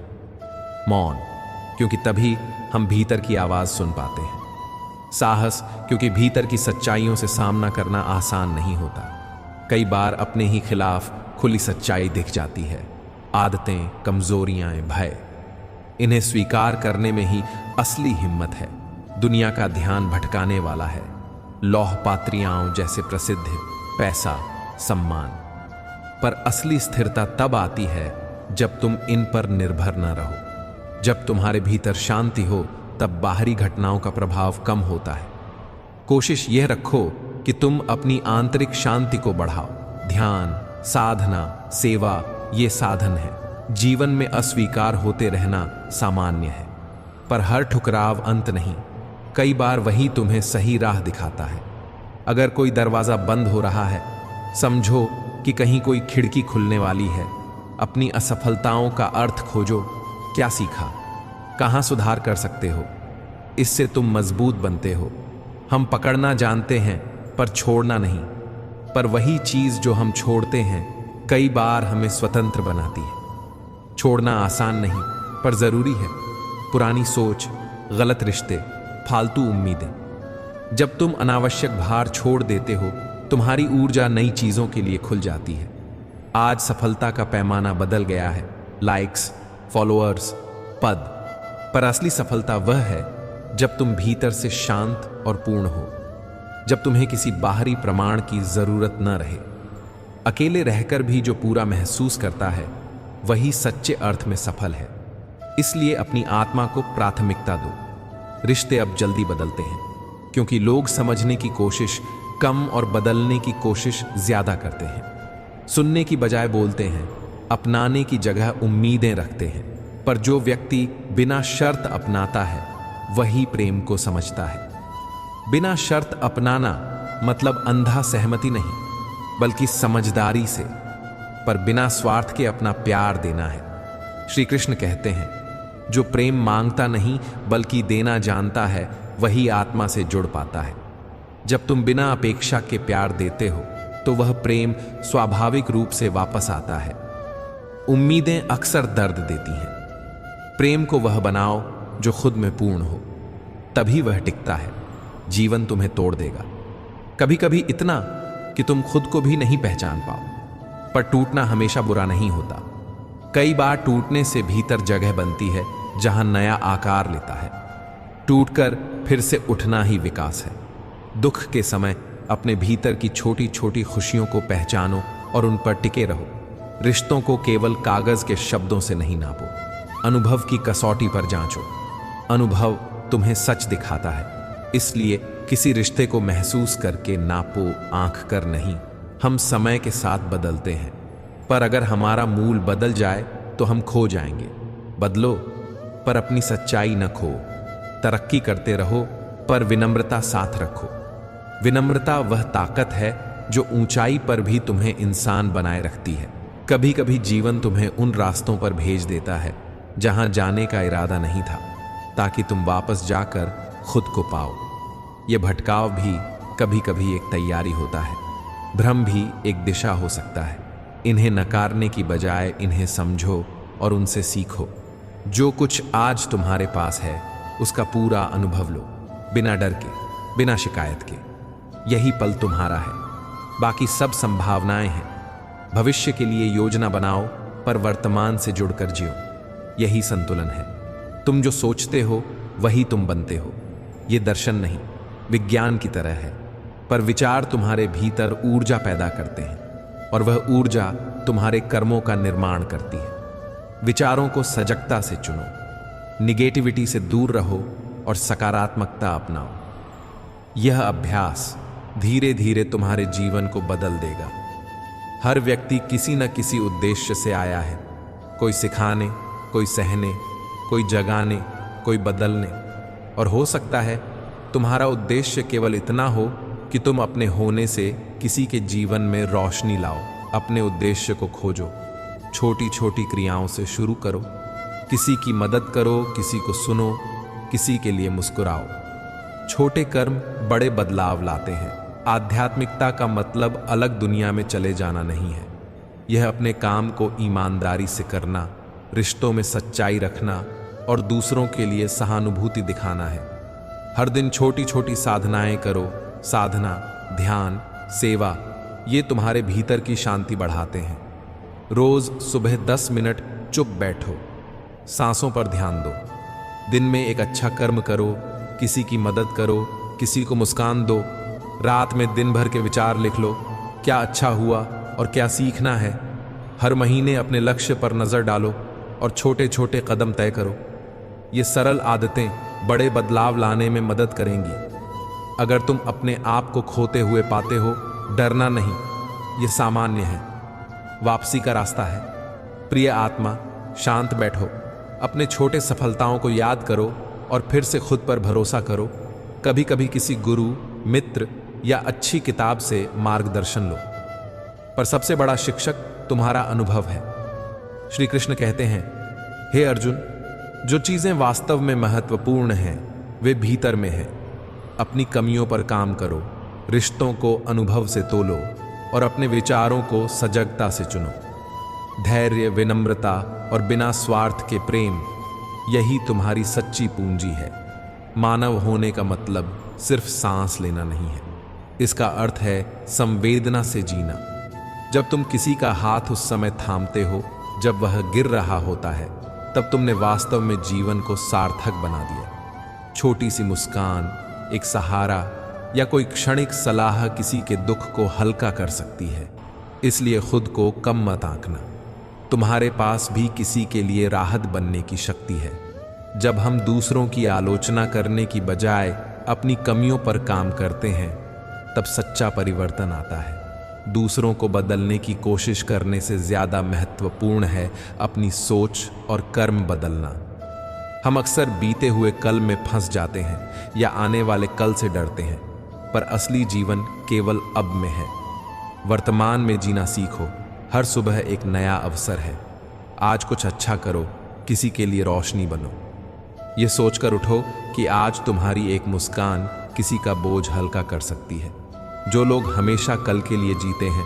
मौन, क्योंकि तभी हम भीतर की आवाज सुन पाते हैं। साहस, क्योंकि भीतर की सच्चाइयों से सामना करना आसान नहीं होता। कई बार अपने ही खिलाफ खुली सच्चाई दिख जाती है। आदतें, कमजोरियां, भय, इन्हें स्वीकार करने में ही असली हिम्मत है। दुनिया का ध्यान भटकाने वाला है। लौह पात्रियाओं जैसे प्रसिद्ध, पैसा, सम्मान, पर असली स्थिरता तब आती है जब तुम इन पर निर्भर न रहो। जब तुम्हारे भीतर शांति हो, तब बाहरी घटनाओं का प्रभाव कम होता है। कोशिश यह रखो कि तुम अपनी आंतरिक शांति को बढ़ाओ। ध्यान, साधना, सेवा ये साधन है। जीवन में अस्वीकार होते रहना सामान्य है, पर हर ठुकराव अंत नहीं। कई बार वही तुम्हें सही राह दिखाता है। अगर कोई दरवाजा बंद हो रहा है, समझो कि कहीं कोई खिड़की खुलने वाली है। अपनी असफलताओं का अर्थ खोजो। क्या सीखा, कहाँ सुधार कर सकते हो? इससे तुम मजबूत बनते हो। हम पकड़ना जानते हैं पर छोड़ना नहीं। पर वही चीज जो हम छोड़ते हैं कई बार हमें स्वतंत्र बनाती है। छोड़ना आसान नहीं पर जरूरी है। पुरानी सोच, गलत रिश्ते, फालतू उम्मीदें। जब तुम अनावश्यक भार छोड़ देते हो, तुम्हारी ऊर्जा नई चीजों के लिए खुल जाती है। आज सफलता का पैमाना बदल गया है, लाइक्स, फॉलोअर्स, पद। पर असली सफलता वह है जब तुम भीतर से शांत और पूर्ण हो, जब तुम्हें किसी बाहरी प्रमाण की जरूरत न रहे। अकेले रहकर भी जो पूरा महसूस करता है वही सच्चे अर्थ में सफल है। इसलिए अपनी आत्मा को प्राथमिकता दो। रिश्ते अब जल्दी बदलते हैं क्योंकि लोग समझने की कोशिश कम और बदलने की कोशिश ज्यादा करते हैं। सुनने की बजाय बोलते हैं, अपनाने की जगह उम्मीदें रखते हैं। पर जो व्यक्ति बिना शर्त अपनाता है वही प्रेम को समझता है। बिना शर्त अपनाना मतलब अंधा सहमति नहीं, बल्कि समझदारी से, पर बिना स्वार्थ के अपना प्यार देना है। श्री कृष्ण कहते हैं, जो प्रेम मांगता नहीं बल्कि देना जानता है वही आत्मा से जुड़ पाता है। जब तुम बिना अपेक्षा के प्यार देते हो तो वह प्रेम स्वाभाविक रूप से वापस आता है। उम्मीदें अक्सर दर्द देती हैं। प्रेम को वह बनाओ जो खुद में पूर्ण हो, तभी वह टिकता है। जीवन तुम्हें तोड़ देगा, कभी कभी इतना कि तुम खुद को भी नहीं पहचान पाओ। पर टूटना हमेशा बुरा नहीं होता। कई बार टूटने से भीतर जगह बनती है जहां नया आकार लेता है। टूटकर फिर से उठना ही विकास है। दुख के समय अपने भीतर की छोटी छोटी खुशियों को पहचानो और उन पर टिके रहो। रिश्तों को केवल कागज के शब्दों से नहीं नापो, अनुभव की कसौटी पर जांचो। अनुभव तुम्हें सच दिखाता है। इसलिए किसी रिश्ते को महसूस करके नापो, आंख कर नहीं। हम समय के साथ बदलते हैं, पर अगर हमारा मूल बदल जाए तो हम खो जाएंगे। बदलो पर अपनी सच्चाई न खो। तरक्की करते रहो पर विनम्रता साथ रखो। विनम्रता वह ताकत है जो ऊंचाई पर भी तुम्हें इंसान बनाए रखती है। कभी कभी जीवन तुम्हें उन रास्तों पर भेज देता है जहां जाने का इरादा नहीं था, ताकि तुम वापस जाकर खुद को पाओ। यह भटकाव भी कभी कभी एक तैयारी होता है। भ्रम भी एक दिशा हो सकता है। इन्हें नकारने की बजाय इन्हें समझो और उनसे सीखो। जो कुछ आज तुम्हारे पास है उसका पूरा अनुभव लो, बिना डर के, बिना शिकायत के। यही पल तुम्हारा है, बाकी सब संभावनाएं हैं। भविष्य के लिए योजना बनाओ पर वर्तमान से जुड़कर जियो। यही संतुलन है। तुम जो सोचते हो वही तुम बनते हो। ये दर्शन नहीं, विज्ञान की तरह है। पर विचार तुम्हारे भीतर ऊर्जा पैदा करते हैं और वह ऊर्जा तुम्हारे कर्मों का निर्माण करती है। विचारों को सजगता से चुनो, निगेटिविटी से दूर रहो और सकारात्मकता अपनाओ। यह अभ्यास धीरे धीरे तुम्हारे जीवन को बदल देगा। हर व्यक्ति किसी न किसी उद्देश्य से आया है। कोई सिखाने, कोई सहने, कोई जगाने, कोई बदलने। और हो सकता है तुम्हारा उद्देश्य केवल इतना हो कि तुम अपने होने से किसी के जीवन में रोशनी लाओ। अपने उद्देश्य को खोजो। छोटी छोटी क्रियाओं से शुरू करो। किसी की मदद करो, किसी को सुनो, किसी के लिए मुस्कुराओ। छोटे कर्म बड़े बदलाव लाते हैं। आध्यात्मिकता का मतलब अलग दुनिया में चले जाना नहीं है। यह अपने काम को ईमानदारी से करना, रिश्तों में सच्चाई रखना और दूसरों के लिए सहानुभूति दिखाना है। हर दिन छोटी छोटी साधनाएं करो। साधना, ध्यान, सेवा, ये तुम्हारे भीतर की शांति बढ़ाते हैं। रोज सुबह 10 मिनट चुप बैठो, सांसों पर ध्यान दो। दिन में एक अच्छा कर्म करो, किसी की मदद करो, किसी को मुस्कान दो। रात में दिन भर के विचार लिख लो, क्या अच्छा हुआ और क्या सीखना है। हर महीने अपने लक्ष्य पर नजर डालो और छोटे छोटे कदम तय करो। ये सरल आदतें बड़े बदलाव लाने में मदद करेंगी। अगर तुम अपने आप को खोते हुए पाते हो, डरना नहीं, ये सामान्य है। वापसी का रास्ता है। प्रिय आत्मा, शांत बैठो, अपने छोटे सफलताओं को याद करो और फिर से खुद पर भरोसा करो। कभी कभी किसी गुरु, मित्र या अच्छी किताब से मार्गदर्शन लो, पर सबसे बड़ा शिक्षक तुम्हारा अनुभव है। श्री कृष्ण कहते हैं, हे अर्जुन, जो चीजें वास्तव में महत्वपूर्ण हैं वे भीतर में हैं। अपनी कमियों पर काम करो, रिश्तों को अनुभव से तोलो और अपने विचारों को सजगता से चुनो। धैर्य, विनम्रता और बिना स्वार्थ के प्रेम, यही तुम्हारी सच्ची पूंजी है। मानव होने का मतलब सिर्फ सांस लेना नहीं है, इसका अर्थ है संवेदना से जीना। जब तुम किसी का हाथ उस समय थामते हो जब वह गिर रहा होता है, तब तुमने वास्तव में जीवन को सार्थक बना दिया। छोटी सी मुस्कान, एक सहारा या कोई क्षणिक सलाह किसी के दुख को हल्का कर सकती है। इसलिए खुद को कम मत आंकना। तुम्हारे पास भी किसी के लिए राहत बनने की शक्ति है। जब हम दूसरों की आलोचना करने की बजाय अपनी कमियों पर काम करते हैं, तब सच्चा परिवर्तन आता है। दूसरों को बदलने की कोशिश करने से ज्यादा महत्वपूर्ण है अपनी सोच और कर्म बदलना। हम अक्सर बीते हुए कल में फंस जाते हैं या आने वाले कल से डरते हैं, पर असली जीवन केवल अब में है। वर्तमान में जीना सीखो। हर सुबह एक नया अवसर है। आज कुछ अच्छा करो, किसी के लिए रोशनी बनो। ये सोचकर उठो कि आज तुम्हारी एक मुस्कान किसी का बोझ हल्का कर सकती है। जो लोग हमेशा कल के लिए जीते हैं,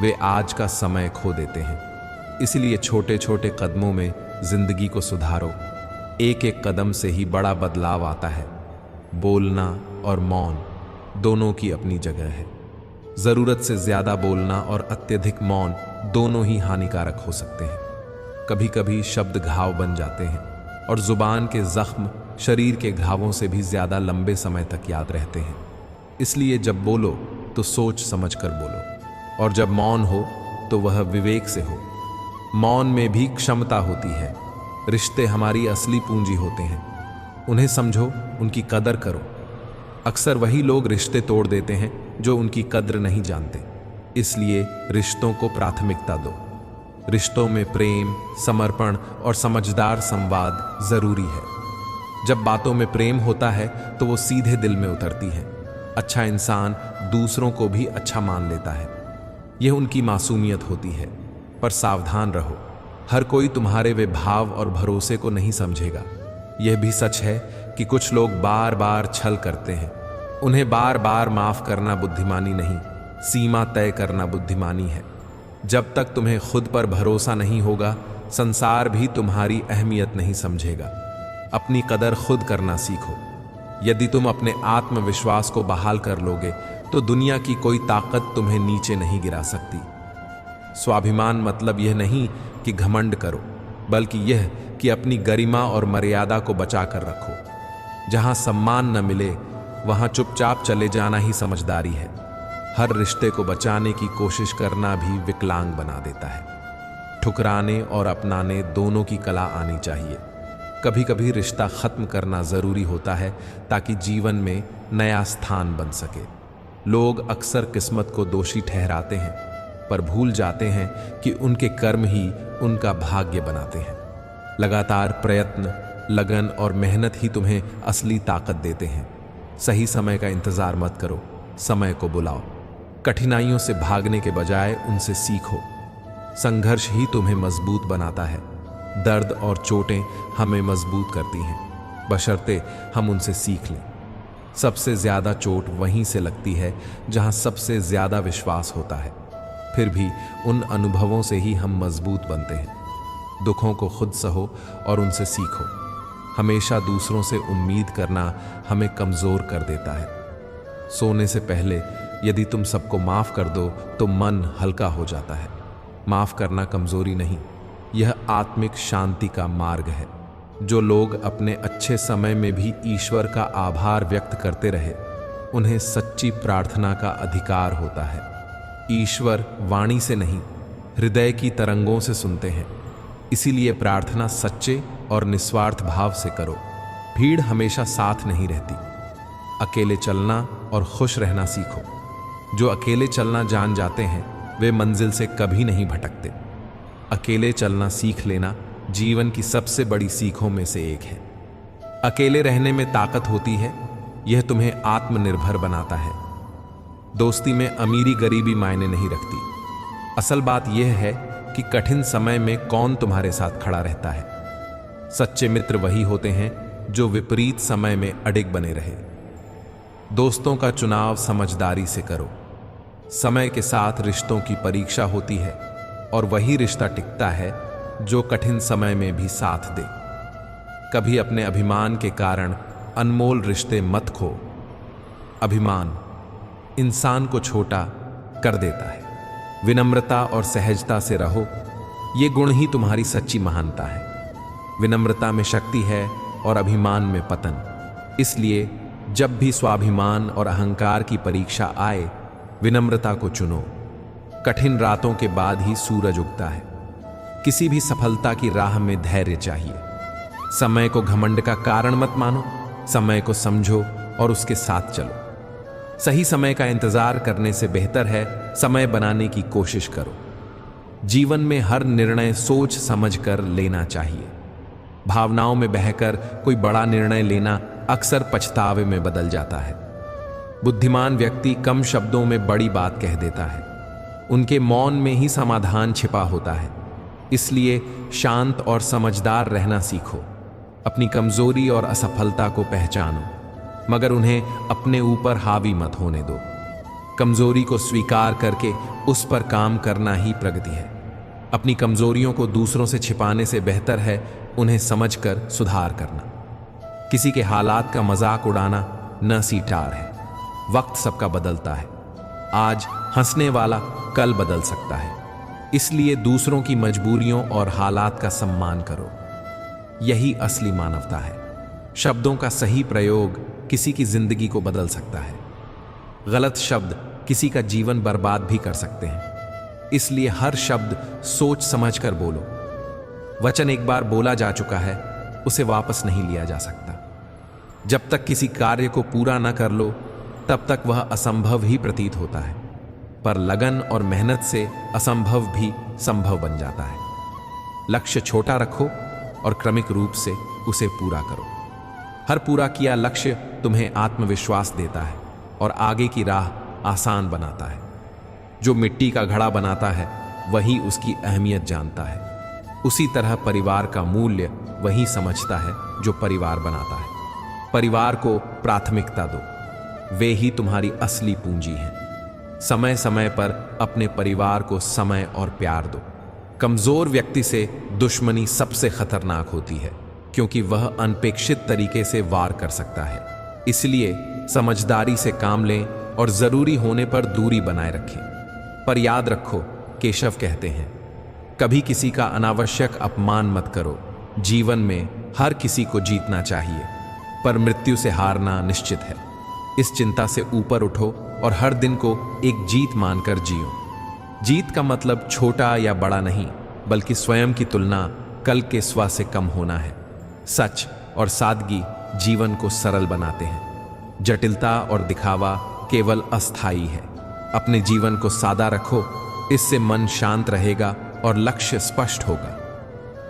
वे आज का समय खो देते हैं। इसलिए छोटे छोटे कदमों में जिंदगी को सुधारो। एक एक कदम से ही बड़ा बदलाव आता है। बोलना और मौन दोनों की अपनी जगह है। जरूरत से ज्यादा बोलना और अत्यधिक मौन दोनों ही हानिकारक हो सकते हैं। कभी कभी शब्द घाव बन जाते हैं और जुबान के जख्म शरीर के घावों से भी ज्यादा लंबे समय तक याद रहते हैं। इसलिए जब बोलो तो सोच समझकर बोलो, और जब मौन हो तो वह विवेक से हो। मौन में भी क्षमता होती है। रिश्ते हमारी असली पूंजी होते हैं। उन्हें समझो, उनकी कदर करो। अक्सर वही लोग रिश्ते तोड़ देते हैं जो उनकी कद्र नहीं जानते। इसलिए रिश्तों को प्राथमिकता दो। रिश्तों में प्रेम, समर्पण और समझदार संवाद जरूरी है। जब बातों में प्रेम होता है तो वो सीधे दिल में उतरती है। अच्छा इंसान दूसरों को भी अच्छा मान लेता है। यह उनकी मासूमियत होती है। पर सावधान रहो, हर कोई तुम्हारे वे भाव और भरोसे को नहीं समझेगा। यह भी सच है कि कुछ लोग बार बार छल करते हैं। उन्हें बार बार माफ करना बुद्धिमानी नहीं, सीमा तय करना बुद्धिमानी है। जब तक तुम्हें खुद पर भरोसा नहीं होगा, संसार भी तुम्हारी अहमियत नहीं समझेगा। अपनी कदर खुद करना सीखो। यदि तुम अपने आत्मविश्वास को बहाल कर लोगे तो दुनिया की कोई ताकत तुम्हें नीचे नहीं गिरा सकती। स्वाभिमान मतलब यह नहीं कि घमंड करो, बल्कि यह कि अपनी गरिमा और मर्यादा को बचा कर रखो। जहां सम्मान न मिले वहां चुपचाप चले जाना ही समझदारी है। हर रिश्ते को बचाने की कोशिश करना भी विकलांग बना देता है। ठुकराने और अपनाने दोनों की कला आनी चाहिए। कभी कभी रिश्ता खत्म करना जरूरी होता है ताकि जीवन में नया स्थान बन सके। लोग अक्सर किस्मत को दोषी ठहराते हैं, पर भूल जाते हैं कि उनके कर्म ही उनका भाग्य बनाते हैं। लगातार प्रयत्न, लगन और मेहनत ही तुम्हें असली ताकत देते हैं। सही समय का इंतजार मत करो, समय को बुलाओ। कठिनाइयों से भागने के बजाय उनसे सीखो। संघर्ष ही तुम्हें मजबूत बनाता है। दर्द और चोटें हमें मजबूत करती हैं, बशर्ते हम उनसे सीख लें। सबसे ज्यादा चोट वहीं से लगती है जहां सबसे ज्यादा विश्वास होता है। फिर भी उन अनुभवों से ही हम मजबूत बनते हैं। दुखों को खुद सहो और उनसे सीखो। हमेशा दूसरों से उम्मीद करना हमें कमजोर कर देता है। सोने से पहले यदि तुम सबको माफ कर दो तो मन हल्का हो जाता है। माफ करना कमजोरी नहीं, यह आत्मिक शांति का मार्ग है। जो लोग अपने अच्छे समय में भी ईश्वर का आभार व्यक्त करते रहे, उन्हें सच्ची प्रार्थना का अधिकार होता है। ईश्वर वाणी से नहीं, हृदय की तरंगों से सुनते हैं। इसीलिए प्रार्थना सच्चे और निस्वार्थ भाव से करो। भीड़ हमेशा साथ नहीं रहती। अकेले चलना और खुश रहना सीखो। जो अकेले चलना जान जाते हैं वे मंजिल से कभी नहीं भटकते। अकेले चलना सीख लेना जीवन की सबसे बड़ी सीखों में से एक है। अकेले रहने में ताकत होती है, यह तुम्हें आत्मनिर्भर बनाता है। दोस्ती में अमीरी गरीबी मायने नहीं रखती। असल बात यह है कि कठिन समय में कौन तुम्हारे साथ खड़ा रहता है। सच्चे मित्र वही होते हैं जो विपरीत समय में अडिग बने रहे। दोस्तों का चुनाव समझदारी से करो। समय के साथ रिश्तों की परीक्षा होती है और वही रिश्ता टिकता है जो कठिन समय में भी साथ दे। कभी अपने अभिमान के कारण अनमोल रिश्ते मत खो। अभिमान इंसान को छोटा कर देता है। विनम्रता और सहजता से रहो, ये गुण ही तुम्हारी सच्ची महानता है। विनम्रता में शक्ति है और अभिमान में पतन। इसलिए जब भी स्वाभिमान और अहंकार की परीक्षा आए, विनम्रता को चुनो। कठिन रातों के बाद ही सूरज उगता है। किसी भी सफलता की राह में धैर्य चाहिए। समय को घमंड का कारण मत मानो, समय को समझो और उसके साथ चलो। सही समय का इंतजार करने से बेहतर है समय बनाने की कोशिश करो। जीवन में हर निर्णय सोच समझ कर लेना चाहिए। भावनाओं में बहकर कोई बड़ा निर्णय लेना अक्सर पछतावे में बदल जाता है। बुद्धिमान व्यक्ति कम शब्दों में बड़ी बात कह देता है। उनके मौन में ही समाधान छिपा होता है। इसलिए शांत और समझदार रहना सीखो। अपनी कमजोरी और असफलता को पहचानो, मगर उन्हें अपने ऊपर हावी मत होने दो। कमजोरी को स्वीकार करके उस पर काम करना ही प्रगति है। अपनी कमजोरियों को दूसरों से छिपाने से बेहतर है उन्हें समझकर सुधार करना। किसी के हालात का मजाक उड़ाना न सीटार है। वक्त सबका बदलता है। आज हंसने वाला कल बदल सकता है। इसलिए दूसरों की मजबूरियों और हालात का सम्मान करो। यही असली मानवता है। शब्दों का सही प्रयोग किसी की जिंदगी को बदल सकता है। गलत शब्द किसी का जीवन बर्बाद भी कर सकते हैं। इसलिए हर शब्द सोच समझ कर बोलो। वचन एक बार बोला जा चुका है, उसे वापस नहीं लिया जा सकता। जब तक किसी कार्य को पूरा ना कर लो, तब तक वह असंभव ही प्रतीत होता है। पर लगन और मेहनत से असंभव भी संभव बन जाता है। लक्ष्य छोटा रखो और क्रमिक रूप से उसे पूरा करो। हर पूरा किया लक्ष्य तुम्हें आत्मविश्वास देता है और आगे की राह आसान बनाता है। जो मिट्टी का घड़ा बनाता है वही उसकी अहमियत जानता है। उसी तरह परिवार का मूल्य वही समझता है जो परिवार बनाता है। परिवार को प्राथमिकता दो, वे ही तुम्हारी असली पूंजी हैं। समय समय पर अपने परिवार को समय और प्यार दो। कमजोर व्यक्ति से दुश्मनी सबसे खतरनाक होती है, क्योंकि वह अनपेक्षित तरीके से वार कर सकता है। इसलिए समझदारी से काम लें और जरूरी होने पर दूरी बनाए रखें। पर याद रखो, केशव कहते हैं, कभी किसी का अनावश्यक अपमान मत करो। जीवन में हर किसी को जीतना चाहिए, पर मृत्यु से हारना निश्चित है। इस चिंता से ऊपर उठो और हर दिन को एक जीत मानकर जियो। जीत का मतलब छोटा या बड़ा नहीं, बल्कि स्वयं की तुलना कल के स्व से कम होना है। सच और सादगी जीवन को सरल बनाते हैं। जटिलता और दिखावा केवल अस्थायी है। अपने जीवन को सादा रखो, इससे मन शांत रहेगा और लक्ष्य स्पष्ट होगा।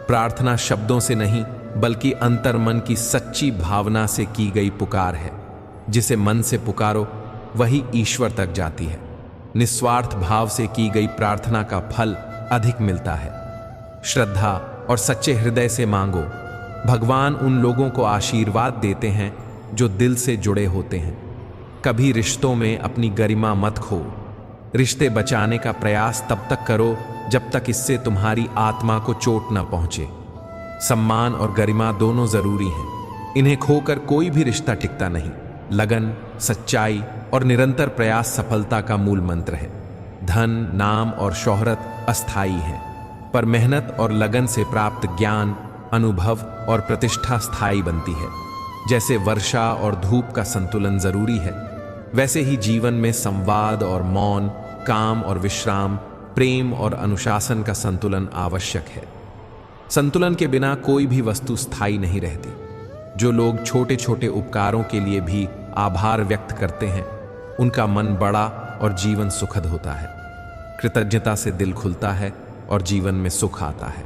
प्रार्थना शब्दों से नहीं, बल्कि अंतर्मन की सच्ची भावना से की गई पुकार है। जिसे मन से पुकारो वही ईश्वर तक जाती है। निस्वार्थ भाव से की गई प्रार्थना का फल अधिक मिलता है। श्रद्धा और सच्चे हृदय से मांगो। भगवान उन लोगों को आशीर्वाद देते हैं जो दिल से जुड़े होते हैं। कभी रिश्तों में अपनी गरिमा मत खो। रिश्ते बचाने का प्रयास तब तक करो जब तक इससे तुम्हारी आत्मा को चोट न पहुंचे। सम्मान और गरिमा दोनों जरूरी हैं। इन्हें खोकर कोई भी रिश्ता टिकता नहीं। लगन, सच्चाई और निरंतर प्रयास सफलता का मूल मंत्र है। धन, नाम और शोहरत अस्थायी है, पर मेहनत और लगन से प्राप्त ज्ञान, अनुभव और प्रतिष्ठा स्थायी बनती है। जैसे वर्षा और धूप का संतुलन जरूरी है, वैसे ही जीवन में संवाद और मौन, काम और विश्राम, प्रेम और अनुशासन का संतुलन आवश्यक है। संतुलन के बिना कोई भी वस्तु स्थायी नहीं रहती। जो लोग छोटे छोटे उपकारों के लिए भी आभार व्यक्त करते हैं, उनका मन बड़ा और जीवन सुखद होता है। कृतज्ञता से दिल खुलता है और जीवन में सुख आता है।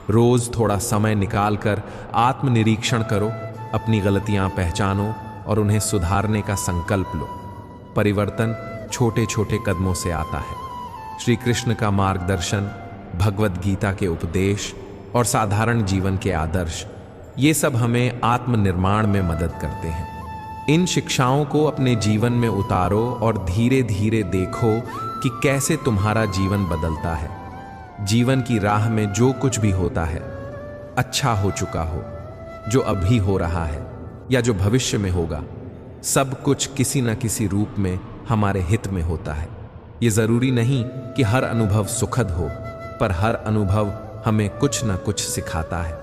रोज थोड़ा समय निकालकर आत्मनिरीक्षण करो, अपनी गलतियां पहचानो और उन्हें सुधारने का संकल्प लो। परिवर्तन छोटे छोटे कदमों से आता है। श्री कृष्ण का मार्गदर्शन भगवद गीता के उपदेश और साधारण जीवन के आदर्श, ये सब हमें आत्मनिर्माण में मदद करते हैं। इन शिक्षाओं को अपने जीवन में उतारो और धीरे धीरे देखो कि कैसे तुम्हारा जीवन बदलता है। जीवन की राह में जो कुछ भी होता है, अच्छा हो चुका हो, जो अभी हो रहा है या जो भविष्य में होगा, सब कुछ किसी न किसी रूप में हमारे हित में होता है। ये जरूरी नहीं कि हर अनुभव सुखद हो, पर हर अनुभव हमें कुछ न कुछ सिखाता है।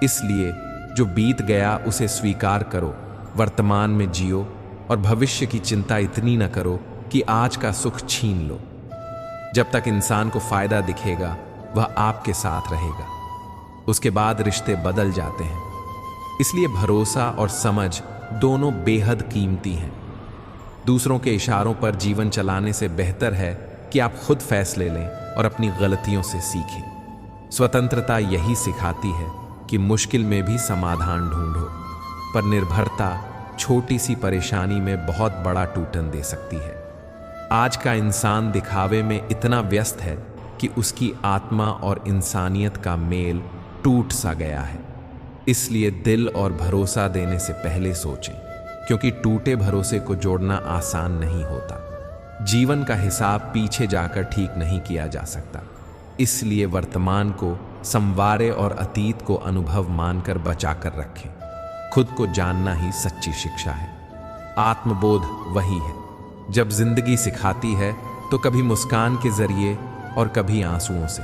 इसलिए जो बीत गया उसे स्वीकार करो, वर्तमान में जियो और भविष्य की चिंता इतनी न करो कि आज का सुख छीन लो। जब तक इंसान को फायदा दिखेगा वह आपके साथ रहेगा, उसके बाद रिश्ते बदल जाते हैं। इसलिए भरोसा और समझ दोनों बेहद कीमती हैं। दूसरों के इशारों पर जीवन चलाने से बेहतर है कि आप खुद फैसले लें और अपनी गलतियों से सीखें। स्वतंत्रता यही सिखाती है कि मुश्किल में भी समाधान ढूंढो, पर निर्भरता छोटी सी परेशानी में बहुत बड़ा टूटन दे सकती है। आज का इंसान दिखावे में इतना व्यस्त है कि उसकी आत्मा और इंसानियत का मेल टूट सा गया है। इसलिए दिल और भरोसा देने से पहले सोचें, क्योंकि टूटे भरोसे को जोड़ना आसान नहीं होता। जीवन का हिसाब पीछे जाकर ठीक नहीं किया जा सकता। इसलिए वर्तमान को संवारे और अतीत को अनुभव मानकर बचाकर रखें। खुद को जानना ही सच्ची शिक्षा है। आत्मबोध वही है जब जिंदगी सिखाती है तो कभी मुस्कान के जरिए और कभी आंसुओं से।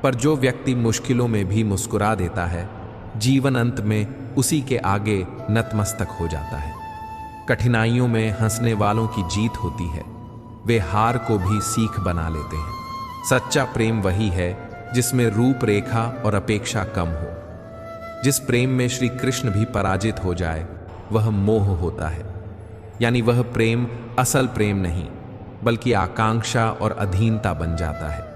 पर जो व्यक्ति मुश्किलों में भी मुस्कुरा देता है, जीवन अंत में उसी के आगे नतमस्तक हो जाता है। कठिनाइयों में हंसने वालों की जीत होती है, वे हार को भी सीख बना लेते हैं। सच्चा प्रेम वही है जिसमें रूपरेखा और अपेक्षा कम हो। जिस प्रेम में श्री कृष्ण भी पराजित हो जाए वह मोह होता है। यानी वह प्रेम असल प्रेम नहीं बल्कि आकांक्षा और अधीनता बन जाता है।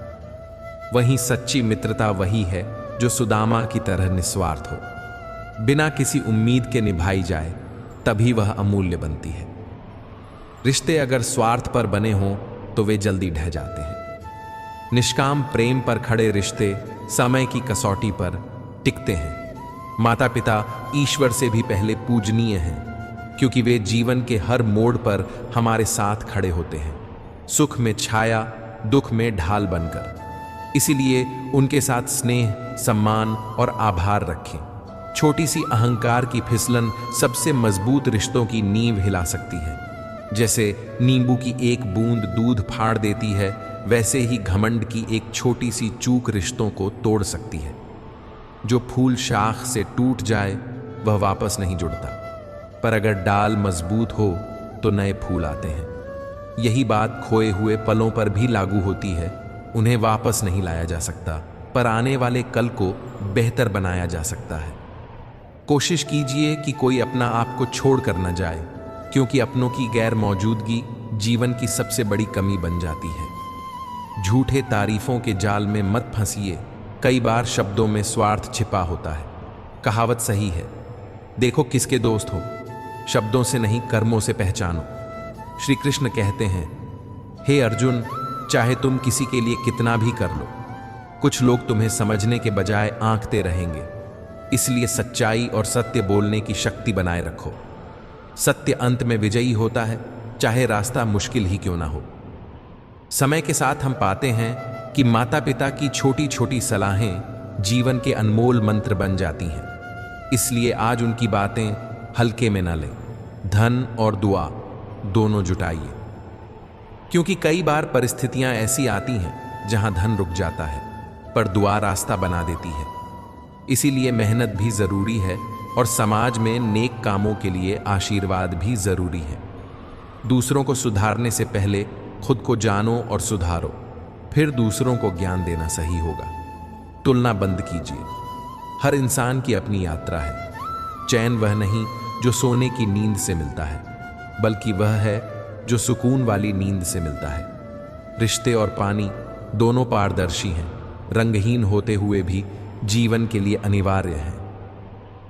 वहीं सच्ची मित्रता वही है जो सुदामा की तरह निस्वार्थ हो, बिना किसी उम्मीद के निभाई जाए, तभी वह अमूल्य बनती है। रिश्ते अगर स्वार्थ पर बने हों तो वे जल्दी ढह जाते हैं। निष्काम प्रेम पर खड़े रिश्ते समय की कसौटी पर टिकते हैं। माता पिता ईश्वर से भी पहले पूजनीय हैं, क्योंकि वे जीवन के हर मोड़ पर हमारे साथ खड़े होते हैं, सुख में छाया, दुख में ढाल बनकर। इसीलिए उनके साथ स्नेह, सम्मान और आभार रखें। छोटी सी अहंकार की फिसलन सबसे मजबूत रिश्तों की नींव हिला सकती है। जैसे नींबू की एक बूंद दूध फाड़ देती है, वैसे ही घमंड की एक छोटी सी चूक रिश्तों को तोड़ सकती है। जो फूल शाख से टूट जाए वह वापस नहीं जुड़ता, पर अगर डाल मजबूत हो तो नए फूल आते हैं। यही बात खोए हुए पलों पर भी लागू होती है। उन्हें वापस नहीं लाया जा सकता, पर आने वाले कल को बेहतर बनाया जा सकता है। कोशिश कीजिए कि कोई अपना आप को छोड़ कर न जाए, क्योंकि अपनों की गैर मौजूदगी जीवन की सबसे बड़ी कमी बन जाती है। झूठे तारीफों के जाल में मत फंसिए। कई बार शब्दों में स्वार्थ छिपा होता है। कहावत सही है, देखो किसके दोस्त हो, शब्दों से नहीं कर्मों से पहचानो। श्री कृष्ण कहते हैं, हे अर्जुन, चाहे तुम किसी के लिए कितना भी कर लो, कुछ लोग तुम्हें समझने के बजाय आंकते रहेंगे। इसलिए सच्चाई और सत्य बोलने की शक्ति बनाए रखो। सत्य अंत में विजयी होता है, चाहे रास्ता मुश्किल ही क्यों ना हो। समय के साथ हम पाते हैं कि माता पिता की छोटी छोटी सलाहें जीवन के अनमोल मंत्र बन जाती हैं। इसलिए आज उनकी बातें हल्के में न लें। धन और दुआ दोनों जुटाइए, क्योंकि कई बार परिस्थितियां ऐसी आती हैं जहां धन रुक जाता है, पर दुआ रास्ता बना देती है। इसीलिए मेहनत भी जरूरी है और समाज में नेक कामों के लिए आशीर्वाद भी जरूरी है। दूसरों को सुधारने से पहले खुद को जानो और सुधारो, फिर दूसरों को ज्ञान देना सही होगा। तुलना बंद कीजिए। हर इंसान की अपनी यात्रा है। चैन वह नहीं जो सोने की नींद से मिलता है, बल्कि वह है जो सुकून वाली नींद से मिलता है। रिश्ते और पानी दोनों पारदर्शी हैं, रंगहीन होते हुए भी जीवन के लिए अनिवार्य हैं।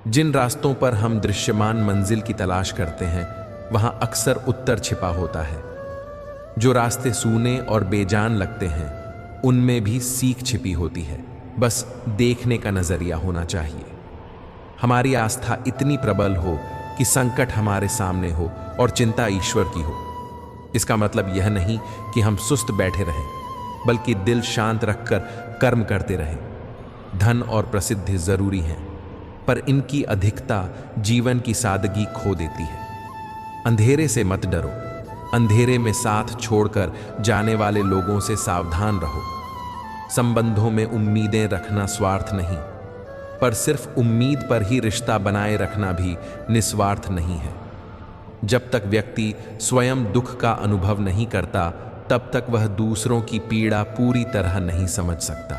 जिन रास्तों पर हम दृश्यमान मंजिल की तलाश करते हैं, वहां अक्सर उत्तर छिपा होता है। जो रास्ते सूने और बेजान लगते हैं, उनमें भी सीख छिपी होती है, बस देखने का नजरिया होना चाहिए। हमारी आस्था इतनी प्रबल हो कि संकट हमारे सामने हो और चिंता ईश्वर की हो। इसका मतलब यह नहीं कि हम सुस्त बैठे रहें, बल्कि दिल शांत रखकर कर्म करते रहें। धन और प्रसिद्धि जरूरी हैं, पर इनकी अधिकता जीवन की सादगी खो देती है। अंधेरे से मत डरो, अंधेरे में साथ छोड़कर जाने वाले लोगों से सावधान रहो। संबंधों में उम्मीदें रखना स्वार्थ नहीं, पर सिर्फ उम्मीद पर ही रिश्ता बनाए रखना भी निस्वार्थ नहीं है। जब तक व्यक्ति स्वयं दुख का अनुभव नहीं करता, तब तक वह दूसरों की पीड़ा पूरी तरह नहीं समझ सकता।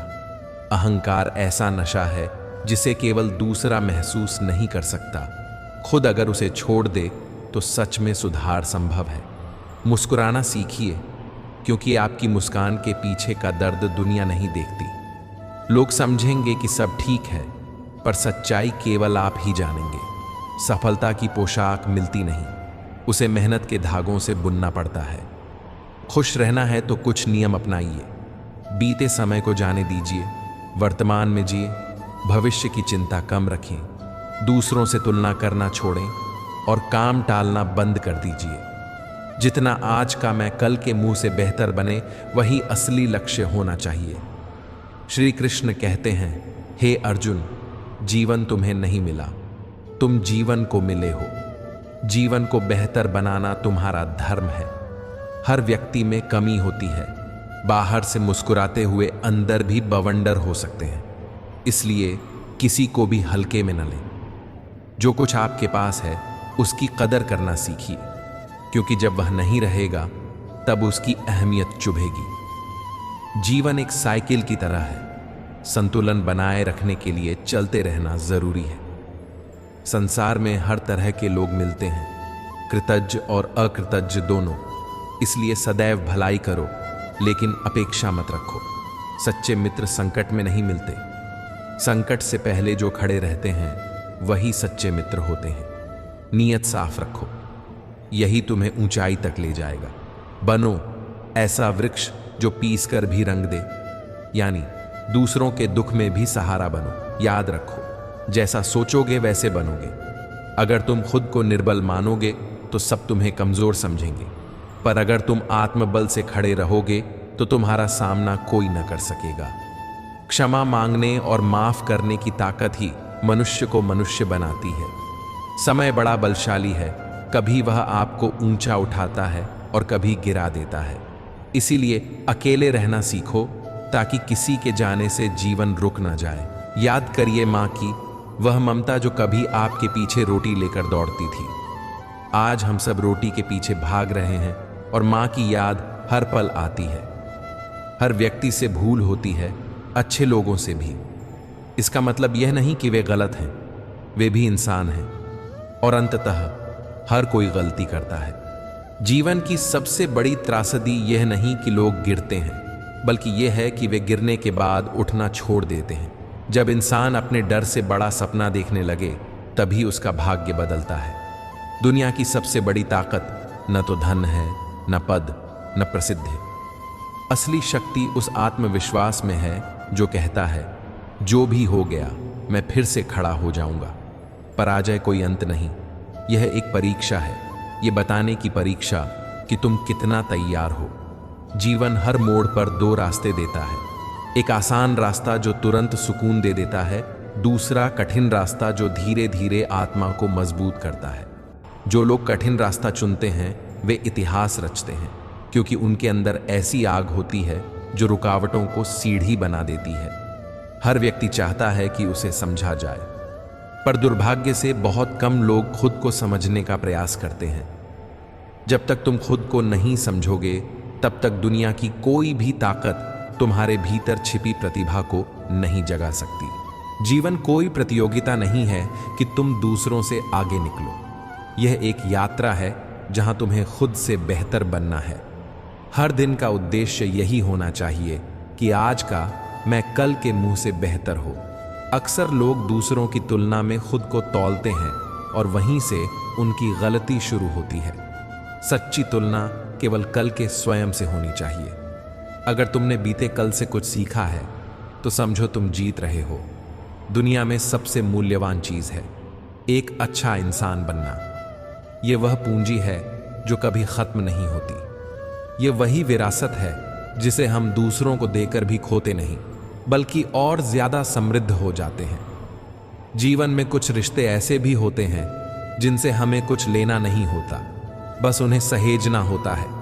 अहंकार ऐसा नशा है जिसे केवल दूसरा महसूस नहीं कर सकता। खुद अगर उसे छोड़ दे तो सच में सुधार संभव है। मुस्कुराना सीखिए, क्योंकि आपकी मुस्कान के पीछे का दर्द दुनिया नहीं देखती। लोग समझेंगे कि सब ठीक है, पर सच्चाई केवल आप ही जानेंगे। सफलता की पोशाक मिलती नहीं, उसे मेहनत के धागों से बुनना पड़ता है। खुश रहना है तो कुछ नियम अपनाइए। बीते समय को जाने दीजिए, वर्तमान में जिए, भविष्य की चिंता कम रखें, दूसरों से तुलना करना छोड़ें और काम टालना बंद कर दीजिए। जितना आज का मैं कल के मुंह से बेहतर बने, वही असली लक्ष्य होना चाहिए। श्री कृष्ण कहते हैं, हे अर्जुन, जीवन तुम्हें नहीं मिला, तुम जीवन को मिले हो। जीवन को बेहतर बनाना तुम्हारा धर्म है। हर व्यक्ति में कमी होती है। बाहर से मुस्कुराते हुए अंदर भी बवंडर हो सकते हैं। इसलिए किसी को भी हल्के में न लें। जो कुछ आपके पास है उसकी कदर करना सीखिए, क्योंकि जब वह नहीं रहेगा तब उसकी अहमियत चुभेगी। जीवन एक साइकिल की तरह है, संतुलन बनाए रखने के लिए चलते रहना जरूरी है। संसार में हर तरह के लोग मिलते हैं, कृतज्ञ और अकृतज्ञ दोनों। इसलिए सदैव भलाई करो, लेकिन अपेक्षा मत रखो। सच्चे मित्र संकट में नहीं मिलते, संकट से पहले जो खड़े रहते हैं वही सच्चे मित्र होते हैं। नीयत साफ रखो, यही तुम्हें ऊंचाई तक ले जाएगा। बनो ऐसा वृक्ष जो पीस कर भी रंग दे, यानी दूसरों के दुख में भी सहारा बनो। याद रखो, जैसा सोचोगे वैसे बनोगे। अगर तुम खुद को निर्बल मानोगे तो सब तुम्हें कमजोर समझेंगे, पर अगर तुम आत्मबल से खड़े रहोगे तो तुम्हारा सामना कोई न कर सकेगा। क्षमा मांगने और माफ करने की ताकत ही मनुष्य को मनुष्य बनाती है। समय बड़ा बलशाली है, कभी वह आपको ऊंचा उठाता है और कभी गिरा देता है। इसीलिए अकेले रहना सीखो, ताकि किसी के जाने से जीवन रुक ना जाए। याद करिए माँ की वह ममता जो कभी आपके पीछे रोटी लेकर दौड़ती थी। आज हम सब रोटी के पीछे भाग रहे हैं और माँ की याद हर पल आती है। हर व्यक्ति से भूल होती है, अच्छे लोगों से भी। इसका मतलब यह नहीं कि वे गलत हैं, वे भी इंसान हैं और अंततः हर कोई गलती करता है। जीवन की सबसे बड़ी त्रासदी यह नहीं कि लोग गिरते हैं, बल्कि यह है कि वे गिरने के बाद उठना छोड़ देते हैं। जब इंसान अपने डर से बड़ा सपना देखने लगे, तभी उसका भाग्य बदलता है। दुनिया की सबसे बड़ी ताकत न तो धन है, न पद, न प्रसिद्धि। असली शक्ति उस आत्मविश्वास में है जो कहता है, जो भी हो गया मैं फिर से खड़ा हो जाऊंगा। पराजय कोई अंत नहीं, यह एक परीक्षा है, ये बताने की परीक्षा कि तुम कितना तैयार हो। जीवन हर मोड़ पर दो रास्ते देता है, एक आसान रास्ता जो तुरंत सुकून दे देता है, दूसरा कठिन रास्ता जो धीरे धीरे आत्मा को मजबूत करता है। जो लोग कठिन रास्ता चुनते हैं वे इतिहास रचते हैं, क्योंकि उनके अंदर ऐसी आग होती है जो रुकावटों को सीढ़ी बना देती है। हर व्यक्ति चाहता है कि उसे समझा जाए, पर दुर्भाग्य से बहुत कम लोग खुद को समझने का प्रयास करते हैं। जब तक तुम खुद को नहीं समझोगे, तब तक दुनिया की कोई भी ताकत तुम्हारे भीतर छिपी प्रतिभा को नहीं जगा सकती। जीवन कोई प्रतियोगिता नहीं है कि तुम दूसरों से आगे निकलो। यह एक यात्रा है जहां तुम्हें खुद से बेहतर बनना है। हर दिन का उद्देश्य यही होना चाहिए कि आज का मैं कल के मुंह से बेहतर हो। अक्सर लोग दूसरों की तुलना में खुद को तौलते हैं और वहीं से उनकी गलती शुरू होती है। सच्ची तुलना केवल कल के स्वयं से होनी चाहिए। अगर तुमने बीते कल से कुछ सीखा है तो समझो तुम जीत रहे हो। दुनिया में सबसे मूल्यवान चीज है एक अच्छा इंसान बनना। यह वह पूंजी है जो कभी खत्म नहीं होती। यह वही विरासत है जिसे हम दूसरों को देकर भी खोते नहीं, बल्कि और ज्यादा समृद्ध हो जाते हैं। जीवन में कुछ रिश्ते ऐसे भी होते हैं जिनसे हमें कुछ लेना नहीं होता, बस उन्हें सहेजना होता है।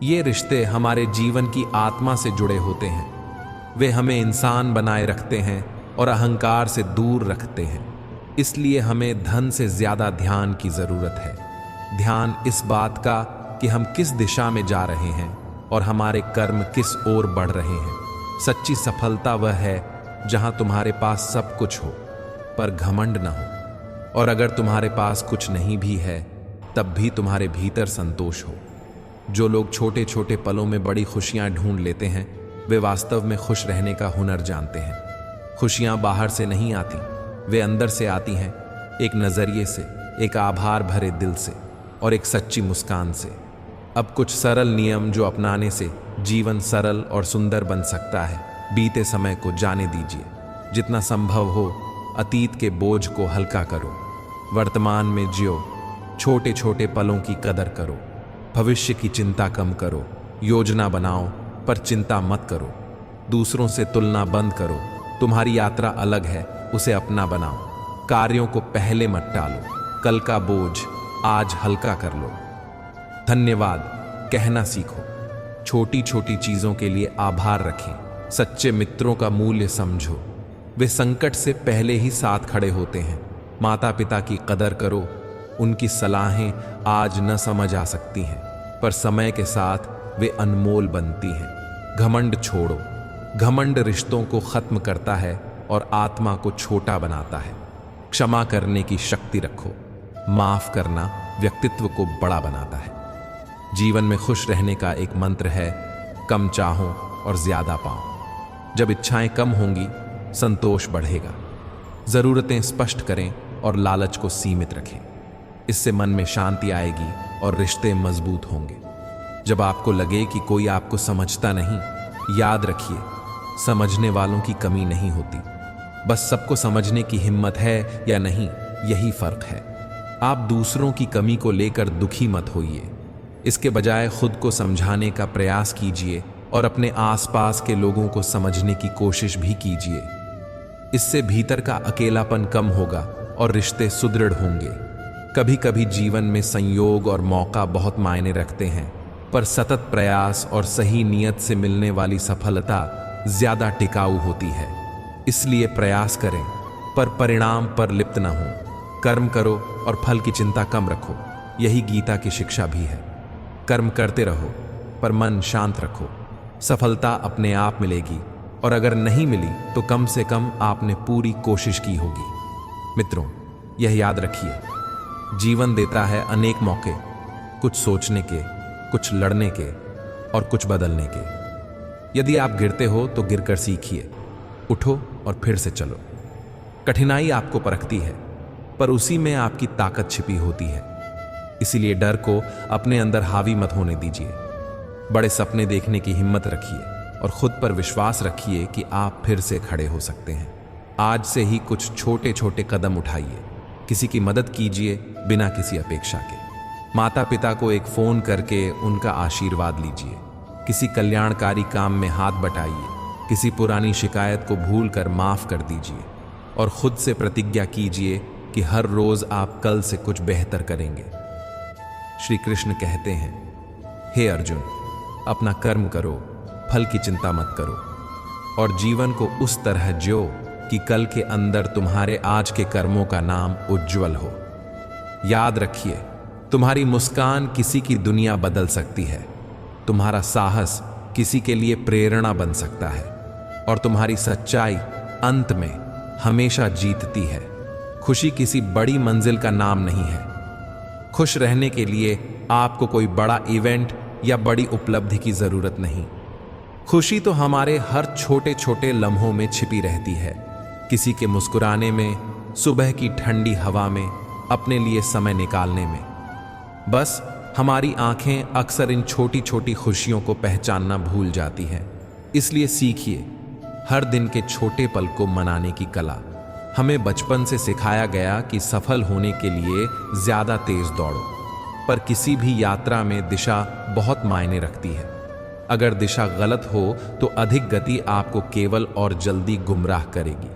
ये रिश्ते हमारे जीवन की आत्मा से जुड़े होते हैं। वे हमें इंसान बनाए रखते हैं और अहंकार से दूर रखते हैं। इसलिए हमें धन से ज्यादा ध्यान की जरूरत है। ध्यान इस बात का कि हम किस दिशा में जा रहे हैं और हमारे कर्म किस ओर बढ़ रहे हैं। सच्ची सफलता वह है जहां तुम्हारे पास सब कुछ हो पर घमंड न हो, और अगर तुम्हारे पास कुछ नहीं भी है तब भी तुम्हारे भीतर संतोष हो। जो लोग छोटे छोटे पलों में बड़ी खुशियां ढूंढ लेते हैं वे वास्तव में खुश रहने का हुनर जानते हैं। खुशियां बाहर से नहीं आती, वे अंदर से आती हैं, एक नजरिए से, एक आभार भरे दिल से और एक सच्ची मुस्कान से। अब कुछ सरल नियम जो अपनाने से जीवन सरल और सुंदर बन सकता है। बीते समय को जाने दीजिए। जितना संभव हो अतीत के बोझ को हल्का करो। वर्तमान में जियो। छोटे छोटे पलों की कदर करो। भविष्य की चिंता कम करो। योजना बनाओ पर चिंता मत करो। दूसरों से तुलना बंद करो। तुम्हारी यात्रा अलग है, उसे अपना बनाओ। कार्यों को पहले मत टालो। कल का बोझ आज हल्का कर लो। धन्यवाद कहना सीखो। छोटी छोटी चीजों के लिए आभार रखें। सच्चे मित्रों का मूल्य समझो। वे संकट से पहले ही साथ खड़े होते हैं। माता पिता की कदर करो। उनकी सलाहें आज न समझ आ सकती हैं, पर समय के साथ वे अनमोल बनती हैं। घमंड छोड़ो। घमंड रिश्तों को खत्म करता है और आत्मा को छोटा बनाता है। क्षमा करने की शक्ति रखो। माफ करना व्यक्तित्व को बड़ा बनाता है। जीवन में खुश रहने का एक मंत्र है, कम चाहो और ज्यादा पाओ। जब इच्छाएं कम होंगी संतोष बढ़ेगा। जरूरतें स्पष्ट करें और लालच को सीमित रखें। इससे मन में शांति आएगी और रिश्ते मजबूत होंगे। जब आपको लगे कि कोई आपको समझता नहीं, याद रखिए समझने वालों की कमी नहीं होती, बस सबको समझने की हिम्मत है या नहीं, यही फर्क है। आप दूसरों की कमी को लेकर दुखी मत होइए। इसके बजाय खुद को समझाने का प्रयास कीजिए और अपने आसपास के लोगों को समझने की कोशिश भी कीजिए। इससे भीतर का अकेलापन कम होगा और रिश्ते सुदृढ़ होंगे। कभी कभी जीवन में संयोग और मौका बहुत मायने रखते हैं, पर सतत प्रयास और सही नियत से मिलने वाली सफलता ज्यादा टिकाऊ होती है। इसलिए प्रयास करें पर परिणाम पर लिप्त न हो। कर्म करो और फल की चिंता कम रखो। यही गीता की शिक्षा भी है। कर्म करते रहो पर मन शांत रखो। सफलता अपने आप मिलेगी, और अगर नहीं मिली तो कम से कम आपने पूरी कोशिश की होगी। मित्रों, यह याद रखिए, जीवन देता है अनेक मौके, कुछ सोचने के, कुछ लड़ने के और कुछ बदलने के। यदि आप गिरते हो तो गिरकर सीखिए, उठो और फिर से चलो। कठिनाई आपको परखती है, पर उसी में आपकी ताकत छिपी होती है। इसीलिए डर को अपने अंदर हावी मत होने दीजिए। बड़े सपने देखने की हिम्मत रखिए और खुद पर विश्वास रखिए कि आप फिर से खड़े हो सकते हैं। आज से ही कुछ छोटे छोटे कदम उठाइए। किसी की मदद कीजिए बिना किसी अपेक्षा के। माता पिता को एक फोन करके उनका आशीर्वाद लीजिए। किसी कल्याणकारी काम में हाथ बटाइए। किसी पुरानी शिकायत को भूल कर माफ कर दीजिए और खुद से प्रतिज्ञा कीजिए कि हर रोज आप कल से कुछ बेहतर करेंगे। श्री कृष्ण कहते हैं, हे अर्जुन, अपना कर्म करो, फल की चिंता मत करो और जीवन को उस तरह जियो कि कल के अंदर तुम्हारे आज के कर्मों का नाम उज्जवल हो। याद रखिए, तुम्हारी मुस्कान किसी की दुनिया बदल सकती है। तुम्हारा साहस किसी के लिए प्रेरणा बन सकता है और तुम्हारी सच्चाई अंत में हमेशा जीतती है। खुशी किसी बड़ी मंजिल का नाम नहीं है। खुश रहने के लिए आपको कोई बड़ा इवेंट या बड़ी उपलब्धि की जरूरत नहीं। खुशी तो हमारे हर छोटे छोटे लम्हों में छिपी रहती है। किसी के मुस्कुराने में, सुबह की ठंडी हवा में, अपने लिए समय निकालने में। बस हमारी आंखें अक्सर इन छोटी छोटी खुशियों को पहचानना भूल जाती हैं। इसलिए सीखिए हर दिन के छोटे पल को मनाने की कला। हमें बचपन से सिखाया गया कि सफल होने के लिए ज्यादा तेज दौड़ो, पर किसी भी यात्रा में दिशा बहुत मायने रखती है। अगर दिशा गलत हो तो अधिक गति आपको केवल और जल्दी गुमराह करेगी।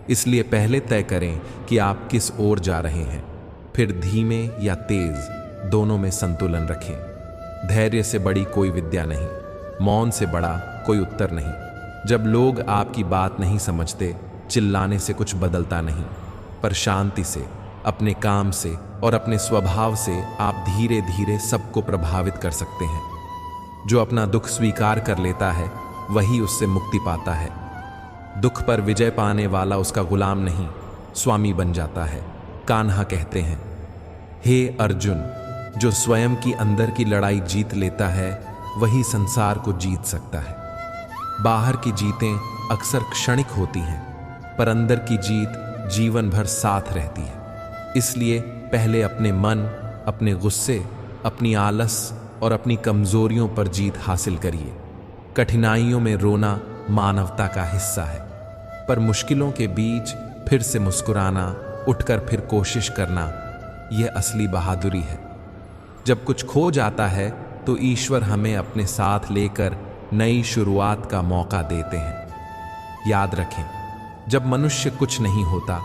इसलिए पहले तय करें कि आप किस ओर जा रहे हैं, फिर धीमे या तेज दोनों में संतुलन रखें। धैर्य से बड़ी कोई विद्या नहीं, मौन से बड़ा कोई उत्तर नहीं। जब लोग आपकी बात नहीं समझते, चिल्लाने से कुछ बदलता नहीं, पर शांति से, अपने काम से और अपने स्वभाव से आप धीरे धीरे सबको प्रभावित कर सकते हैं। जो अपना दुख स्वीकार कर लेता है वही उससे मुक्ति पाता है। दुख पर विजय पाने वाला उसका गुलाम नहीं, स्वामी बन जाता है। कान्हा कहते हैं, हे अर्जुन, जो स्वयं की अंदर की लड़ाई जीत लेता है वही संसार को जीत सकता है। बाहर की जीतें अक्सर क्षणिक होती हैं, पर अंदर की जीत जीवन भर साथ रहती है। इसलिए पहले अपने मन, अपने गुस्से, अपनी आलस और अपनी कमजोरियों पर जीत हासिल करिए। कठिनाइयों में रोना मानवता का हिस्सा है, पर मुश्किलों के बीच फिर से मुस्कुराना, उठकर फिर कोशिश करना, यह असली बहादुरी है। जब कुछ खो जाता है तो ईश्वर हमें अपने साथ लेकर नई शुरुआत का मौका देते हैं। याद रखें, जब मनुष्य कुछ नहीं होता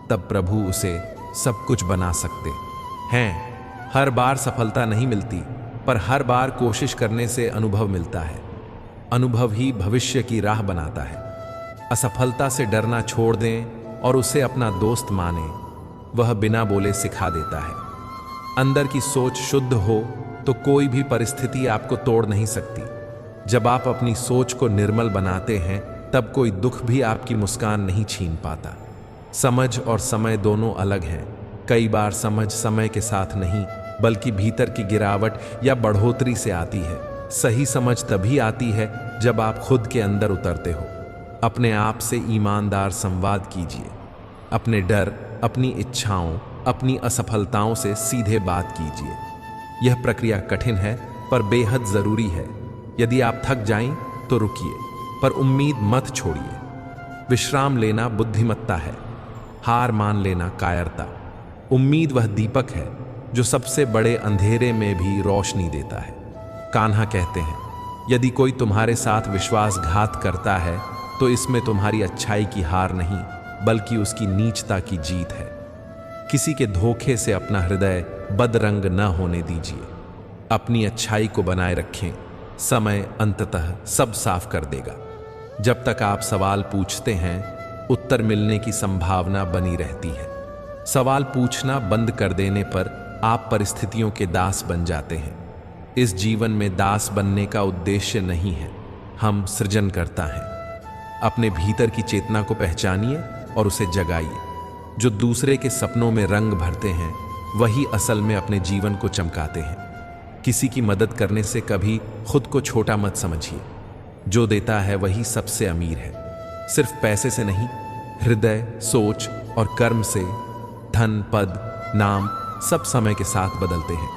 तब प्रभु उसे सब कुछ बना सकते हैं। हर बार सफलता नहीं मिलती, पर हर बार कोशिश करने से अनुभव मिलता है। अनुभव ही भविष्य की राह बनाता है। असफलता से डरना छोड़ दें और उसे अपना दोस्त माने, वह बिना बोले सिखा देता है। अंदर की सोच शुद्ध हो तो कोई भी परिस्थिति आपको तोड़ नहीं सकती। जब आप अपनी सोच को निर्मल बनाते हैं तब कोई दुख भी आपकी मुस्कान नहीं छीन पाता। समझ और समय दोनों अलग हैं। कई बार समझ समय के साथ नहीं, बल्कि भीतर की गिरावट या बढ़ोतरी से आती है। सही समझ तभी आती है जब आप खुद के अंदर उतरते हो। अपने आप से ईमानदार संवाद कीजिए। अपने डर, अपनी इच्छाओं, अपनी असफलताओं से सीधे बात कीजिए। यह प्रक्रिया कठिन है पर बेहद जरूरी है। यदि आप थक जाएं तो रुकिए, पर उम्मीद मत छोड़िए। विश्राम लेना बुद्धिमत्ता है, हार मान लेना कायरता। उम्मीद वह दीपक है जो सबसे बड़े अंधेरे में भी रोशनी देता है। कान्हा कहते हैं, यदि कोई तुम्हारे साथ विश्वासघात करता है तो इसमें तुम्हारी अच्छाई की हार नहीं, बल्कि उसकी नीचता की जीत है। किसी के धोखे से अपना हृदय बदरंग न होने दीजिए। अपनी अच्छाई को बनाए रखें, समय अंततः सब साफ कर देगा। जब तक आप सवाल पूछते हैं, उत्तर मिलने की संभावना बनी रहती है। सवाल पूछना बंद कर देने पर आप परिस्थितियों के दास बन जाते हैं। इस जीवन में दास बनने का उद्देश्य नहीं है, हम सृजन करता हैं। अपने भीतर की चेतना को पहचानिए और उसे जगाइए। जो दूसरे के सपनों में रंग भरते हैं वही असल में अपने जीवन को चमकाते हैं। किसी की मदद करने से कभी खुद को छोटा मत समझिए। जो देता है वही सबसे अमीर है। सिर्फ पैसे से नहीं, हृदय, सोच और कर्म से। धन, पद, नाम सब समय के साथ बदलते हैं,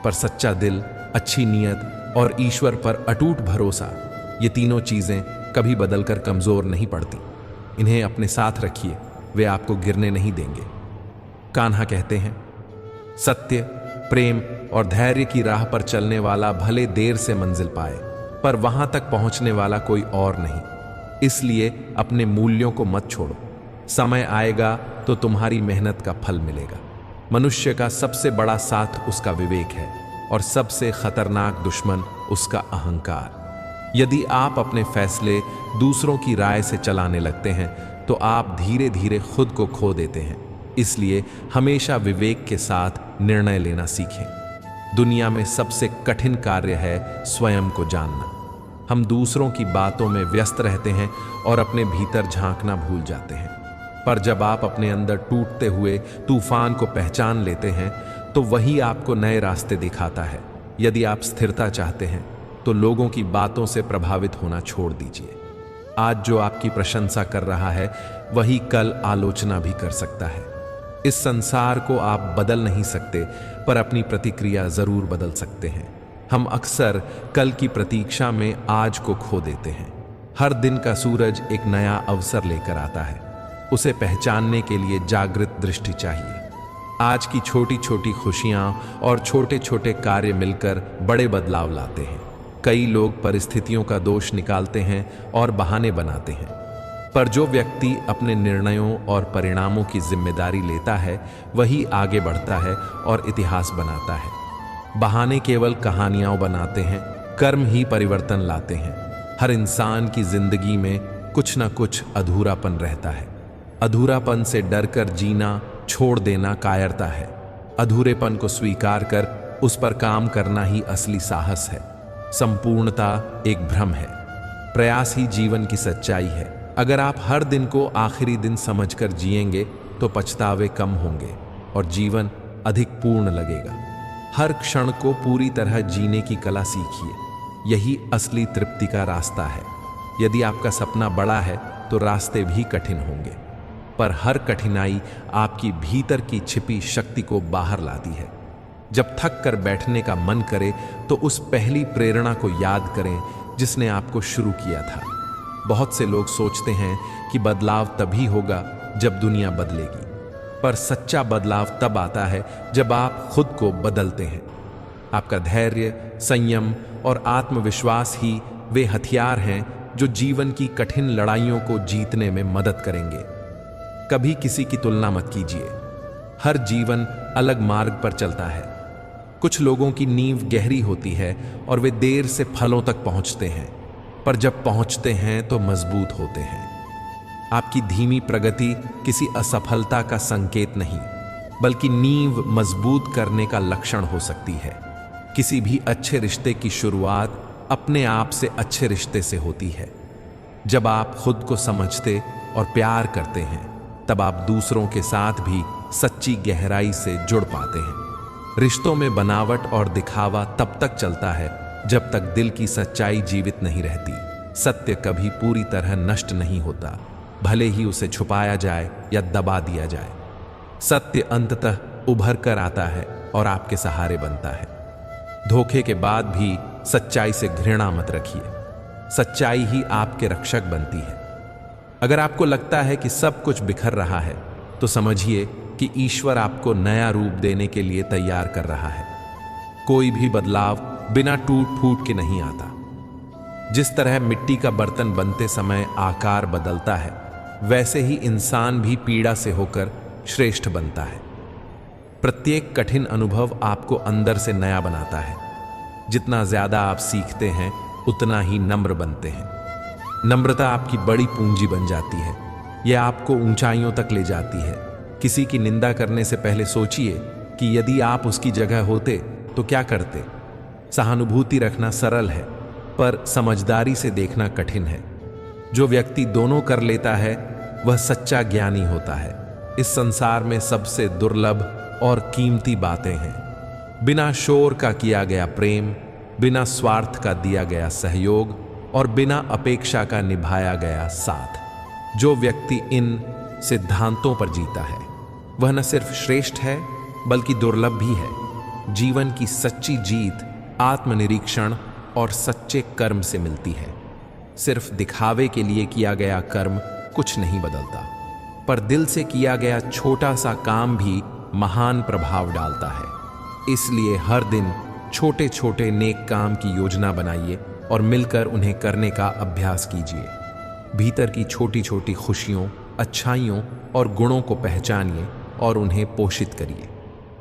पर सच्चा दिल, अच्छी नीयत और ईश्वर पर अटूट भरोसा, ये तीनों चीजें कभी बदलकर कमजोर नहीं पड़ती। इन्हें अपने साथ रखिए, वे आपको गिरने नहीं देंगे। कान्हा कहते हैं, सत्य, प्रेम और धैर्य की राह पर चलने वाला भले देर से मंजिल पाए, पर वहां तक पहुंचने वाला कोई और नहीं। इसलिए अपने मूल्यों को मत छोड़ो। समय आएगा तो तुम्हारी मेहनत का फल मिलेगा। मनुष्य का सबसे बड़ा साथ उसका विवेक है और सबसे खतरनाक दुश्मन उसका अहंकार। यदि आप अपने फैसले दूसरों की राय से चलाने लगते हैं तो आप धीरे धीरे खुद को खो देते हैं। इसलिए हमेशा विवेक के साथ निर्णय लेना सीखें। दुनिया में सबसे कठिन कार्य है स्वयं को जानना। हम दूसरों की बातों में व्यस्त रहते हैं और अपने भीतर झांकना भूल जाते हैं। पर जब आप अपने अंदर टूटते हुए तूफान को पहचान लेते हैं तो वही आपको नए रास्ते दिखाता है। यदि आप स्थिरता चाहते हैं तो लोगों की बातों से प्रभावित होना छोड़ दीजिए। आज जो आपकी प्रशंसा कर रहा है वही कल आलोचना भी कर सकता है। इस संसार को आप बदल नहीं सकते, पर अपनी प्रतिक्रिया जरूर बदल सकते हैं। हम अक्सर कल की प्रतीक्षा में आज को खो देते हैं। हर दिन का सूरज एक नया अवसर लेकर आता है। उसे पहचानने के लिए जागृत दृष्टि चाहिए। आज की छोटी छोटी खुशियां और छोटे छोटे कार्य मिलकर बड़े बदलाव लाते हैं। कई लोग परिस्थितियों का दोष निकालते हैं और बहाने बनाते हैं, पर जो व्यक्ति अपने निर्णयों और परिणामों की जिम्मेदारी लेता है वही आगे बढ़ता है और इतिहास बनाता है। बहाने केवल कहानियां बनाते हैं, कर्म ही परिवर्तन लाते हैं। हर इंसान की जिंदगी में कुछ ना कुछ अधूरापन रहता है। अधूरापन से डरकर जीना छोड़ देना कायरता है। अधूरेपन को स्वीकार कर उस पर काम करना ही असली साहस है। संपूर्णता एक भ्रम है, प्रयास ही जीवन की सच्चाई है। अगर आप हर दिन को आखिरी दिन समझकर जिएंगे तो पछतावे कम होंगे और जीवन अधिक पूर्ण लगेगा। हर क्षण को पूरी तरह जीने की कला सीखिए, यही असली तृप्ति का रास्ता है। यदि आपका सपना बड़ा है तो रास्ते भी कठिन होंगे, पर हर कठिनाई आपकी भीतर की छिपी शक्ति को बाहर लाती है। जब थक कर बैठने का मन करे तो उस पहली प्रेरणा को याद करें जिसने आपको शुरू किया था। बहुत से लोग सोचते हैं कि बदलाव तभी होगा जब दुनिया बदलेगी, पर सच्चा बदलाव तब आता है जब आप खुद को बदलते हैं। आपका धैर्य, संयम और आत्मविश्वास ही वे हथियार हैं जो जीवन की कठिन लड़ाइयों को जीतने में मदद करेंगे। कभी किसी की तुलना मत कीजिए। हर जीवन अलग मार्ग पर चलता है। कुछ लोगों की नींव गहरी होती है और वे देर से फलों तक पहुंचते हैं, पर जब पहुंचते हैं तो मजबूत होते हैं। आपकी धीमी प्रगति किसी असफलता का संकेत नहीं, बल्कि नींव मजबूत करने का लक्षण हो सकती है। किसी भी अच्छे रिश्ते की शुरुआत अपने आप से अच्छे रिश्ते से होती है। जब आप खुद को समझते और प्यार करते हैं तब आप दूसरों के साथ भी सच्ची गहराई से जुड़ पाते हैं। रिश्तों में बनावट और दिखावा तब तक चलता है जब तक दिल की सच्चाई जीवित नहीं रहती। सत्य कभी पूरी तरह नष्ट नहीं होता, भले ही उसे छुपाया जाए या दबा दिया जाए। सत्य अंततः उभर कर आता है और आपके सहारे बनता है। धोखे के बाद भी सच्चाई से घृणा मत रखिए। सच्चाई ही आपके रक्षक बनती है। अगर आपको लगता है कि सब कुछ बिखर रहा है तो समझिए कि ईश्वर आपको नया रूप देने के लिए तैयार कर रहा है। कोई भी बदलाव बिना टूट फूट के नहीं आता। जिस तरह मिट्टी का बर्तन बनते समय आकार बदलता है, वैसे ही इंसान भी पीड़ा से होकर श्रेष्ठ बनता है। प्रत्येक कठिन अनुभव आपको अंदर से नया बनाता है। जितना ज्यादा आप सीखते हैं उतना ही नम्र बनते हैं। नम्रता आपकी बड़ी पूंजी बन जाती है। यह आपको ऊंचाइयों तक ले जाती है। किसी की निंदा करने से पहले सोचिए कि यदि आप उसकी जगह होते तो क्या करते। सहानुभूति रखना सरल है, पर समझदारी से देखना कठिन है। जो व्यक्ति दोनों कर लेता है वह सच्चा ज्ञानी होता है। इस संसार में सबसे दुर्लभ और कीमती बातें हैं बिना शोर का किया गया प्रेम, बिना स्वार्थ का दिया गया सहयोग और बिना अपेक्षा का निभाया गया साथ। जो व्यक्ति इन सिद्धांतों पर जीता है वह न सिर्फ श्रेष्ठ है बल्कि दुर्लभ भी है। जीवन की सच्ची जीत आत्मनिरीक्षण और सच्चे कर्म से मिलती है। सिर्फ दिखावे के लिए किया गया कर्म कुछ नहीं बदलता, पर दिल से किया गया छोटा सा काम भी महान प्रभाव डालता है। इसलिए हर दिन छोटे छोटे नेक काम की योजना बनाइए और मिलकर उन्हें करने का अभ्यास कीजिए। भीतर की छोटी छोटी खुशियों, अच्छाइयों और गुणों को पहचानिए और उन्हें पोषित करिए।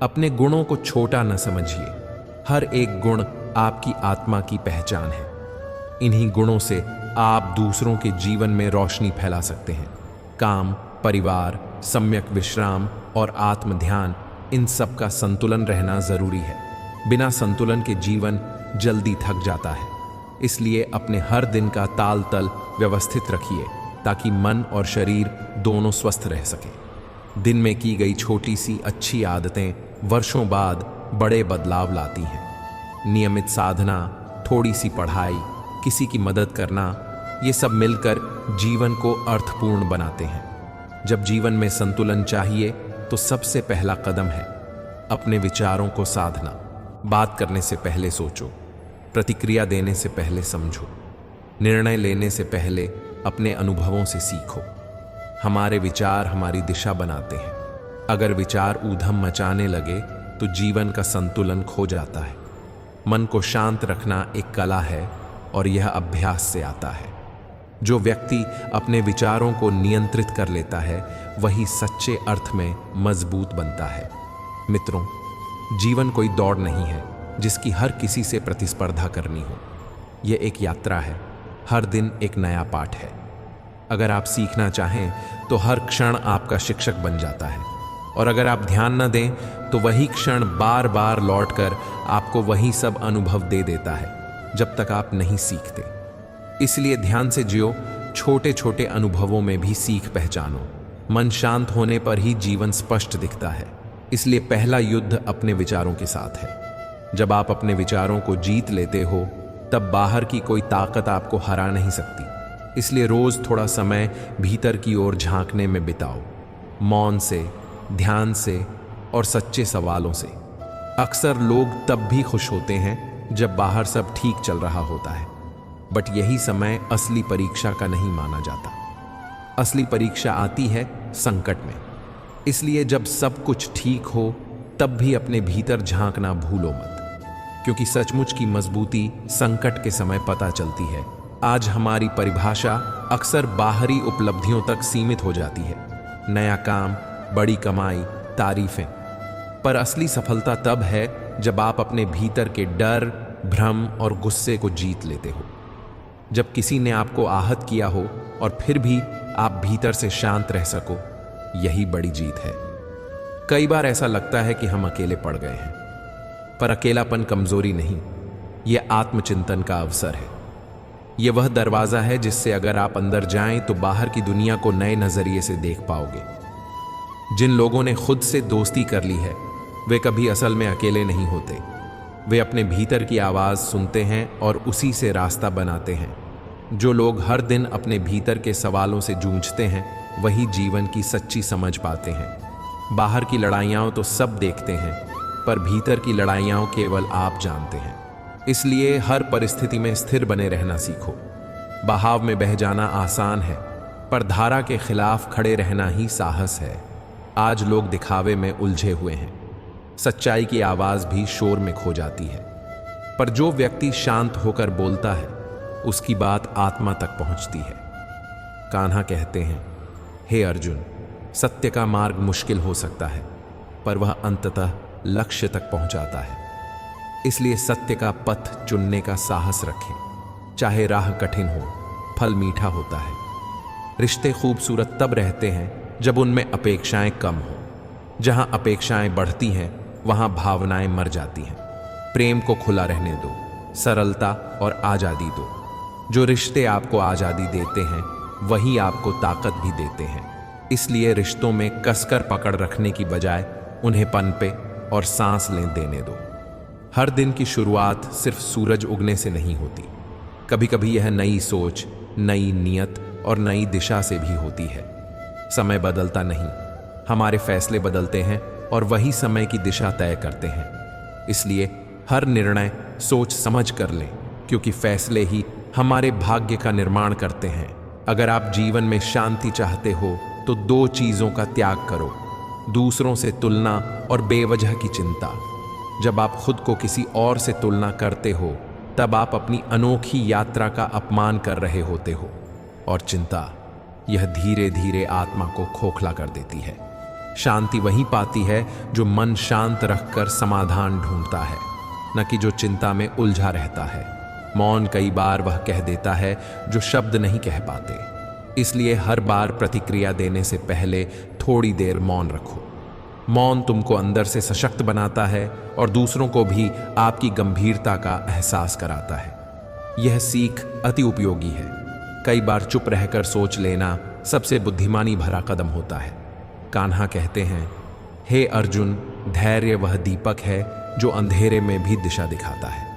अपने गुणों को छोटा न समझिए। हर एक गुण आपकी आत्मा की पहचान है। इन्हीं गुणों से आप दूसरों के जीवन में रोशनी फैला सकते हैं। काम, परिवार, सम्यक विश्राम और आत्म ध्यान, इन सब का संतुलन रहना जरूरी है। बिना संतुलन के जीवन जल्दी थक जाता है। इसलिए अपने हर दिन का ताल तल व्यवस्थित रखिए ताकि मन और शरीर दोनों स्वस्थ रह सके। दिन में की गई छोटी सी अच्छी आदतें वर्षों बाद बड़े बदलाव लाती हैं। नियमित साधना, थोड़ी सी पढ़ाई, किसी की मदद करना, ये सब मिलकर जीवन को अर्थपूर्ण बनाते हैं। जब जीवन में संतुलन चाहिए तो सबसे पहला कदम है अपने विचारों को साधना। बात करने से पहले सोचो, प्रतिक्रिया देने से पहले समझो। निर्णय लेने से पहले अपने अनुभवों से सीखो। हमारे विचार हमारी दिशा बनाते हैं। अगर विचार ऊधम मचाने लगे तो जीवन का संतुलन खो जाता है। मन को शांत रखना एक कला है और यह अभ्यास से आता है। जो व्यक्ति अपने विचारों को नियंत्रित कर लेता है वही सच्चे अर्थ में मजबूत बनता है। मित्रों, जीवन कोई दौड़ नहीं है जिसकी हर किसी से प्रतिस्पर्धा करनी हो। यह एक यात्रा है, हर दिन एक नया पाठ है। अगर आप सीखना चाहें तो हर क्षण आपका शिक्षक बन जाता है, और अगर आप ध्यान न दें तो वही क्षण बार बार लौटकर आपको वही सब अनुभव दे देता है जब तक आप नहीं सीखते। इसलिए ध्यान से जियो, छोटे छोटे अनुभवों में भी सीख पहचानो। मन शांत होने पर ही जीवन स्पष्ट दिखता है। इसलिए पहला युद्ध अपने विचारों के साथ है। जब आप अपने विचारों को जीत लेते हो तब बाहर की कोई ताकत आपको हरा नहीं सकती। इसलिए रोज थोड़ा समय भीतर की ओर झांकने में बिताओ, मौन से, ध्यान से और सच्चे सवालों से। अक्सर लोग तब भी खुश होते हैं जब बाहर सब ठीक चल रहा होता है, बट यही समय असली परीक्षा का नहीं माना जाता। असली परीक्षा आती है संकट में। इसलिए जब सब कुछ ठीक हो तब भी अपने भीतर झांकना भूलो मत, क्योंकि सचमुच की मजबूती संकट के समय पता चलती है। आज हमारी परिभाषा अक्सर बाहरी उपलब्धियों तक सीमित हो जाती है, नया काम, बड़ी कमाई, तारीफें। पर असली सफलता तब है जब आप अपने भीतर के डर, भ्रम और गुस्से को जीत लेते हो। जब किसी ने आपको आहत किया हो और फिर भी आप भीतर से शांत रह सको, यही बड़ी जीत है। कई बार ऐसा लगता है कि हम अकेले पड़ गए हैं, पर अकेलापन कमजोरी नहीं, यह आत्मचिंतन का अवसर है। यह वह दरवाजा है जिससे अगर आप अंदर जाएं तो बाहर की दुनिया को नए नजरिए से देख पाओगे। जिन लोगों ने खुद से दोस्ती कर ली है वे कभी असल में अकेले नहीं होते। वे अपने भीतर की आवाज सुनते हैं और उसी से रास्ता बनाते हैं। जो लोग हर दिन अपने भीतर के सवालों से जूझते हैं वही जीवन की सच्ची समझ पाते हैं। बाहर की लड़ाइयाँ तो सब देखते हैं, पर भीतर की लड़ाइयाँ केवल आप जानते हैं। इसलिए हर परिस्थिति में स्थिर बने रहना सीखो। बहाव में बह जाना आसान है, पर धारा के खिलाफ खड़े रहना ही साहस है। आज लोग दिखावे में उलझे हुए हैं, सच्चाई की आवाज भी शोर में खो जाती है। पर जो व्यक्ति शांत होकर बोलता है उसकी बात आत्मा तक पहुंचती है। कान्हा कहते हैं, हे अर्जुन, सत्य का मार्ग मुश्किल हो सकता है पर वह अंततः लक्ष्य तक पहुंचाता है। इसलिए सत्य का पथ चुनने का साहस रखें। चाहे राह कठिन हो, फल मीठा होता है। रिश्ते खूबसूरत तब रहते हैं जब उनमें अपेक्षाएं कम हो। जहां अपेक्षाएं बढ़ती हैं वहां भावनाएं मर जाती हैं। प्रेम को खुला रहने दो, सरलता और आज़ादी दो। जो रिश्ते आपको आज़ादी देते हैं वही आपको ताकत भी देते हैं। इसलिए रिश्तों में कसकर पकड़ रखने की बजाय उन्हें पनपे और सांस लें देने दो। हर दिन की शुरुआत सिर्फ सूरज उगने से नहीं होती। कभी कभी यह नई सोच, नई नियत और नई दिशा से भी होती है। समय बदलता नहीं, हमारे फैसले बदलते हैं और वही समय की दिशा तय करते हैं। इसलिए हर निर्णय सोच समझ कर लें, क्योंकि फैसले ही हमारे भाग्य का निर्माण करते हैं। अगर आप जीवन में शांति चाहते हो तो दो चीजों का त्याग करो, दूसरों से तुलना और बेवजह की चिंता। जब आप खुद को किसी और से तुलना करते हो तब आप अपनी अनोखी यात्रा का अपमान कर रहे होते हो। और चिंता, यह धीरे धीरे आत्मा को खोखला कर देती है। शांति वहीं पाती है जो मन शांत रखकर समाधान ढूंढता है, न कि जो चिंता में उलझा रहता है। मौन कई बार वह कह देता है जो शब्द नहीं कह पाते। इसलिए हर बार प्रतिक्रिया देने से पहले थोड़ी देर मौन रखो। मौन तुमको अंदर से सशक्त बनाता है और दूसरों को भी आपकी गंभीरता का एहसास कराता है। यह सीख अति उपयोगी है। कई बार चुप रहकर सोच लेना सबसे बुद्धिमानी भरा कदम होता है। कान्हा कहते हैं, हे अर्जुन, धैर्य वह दीपक है जो अंधेरे में भी दिशा दिखाता है।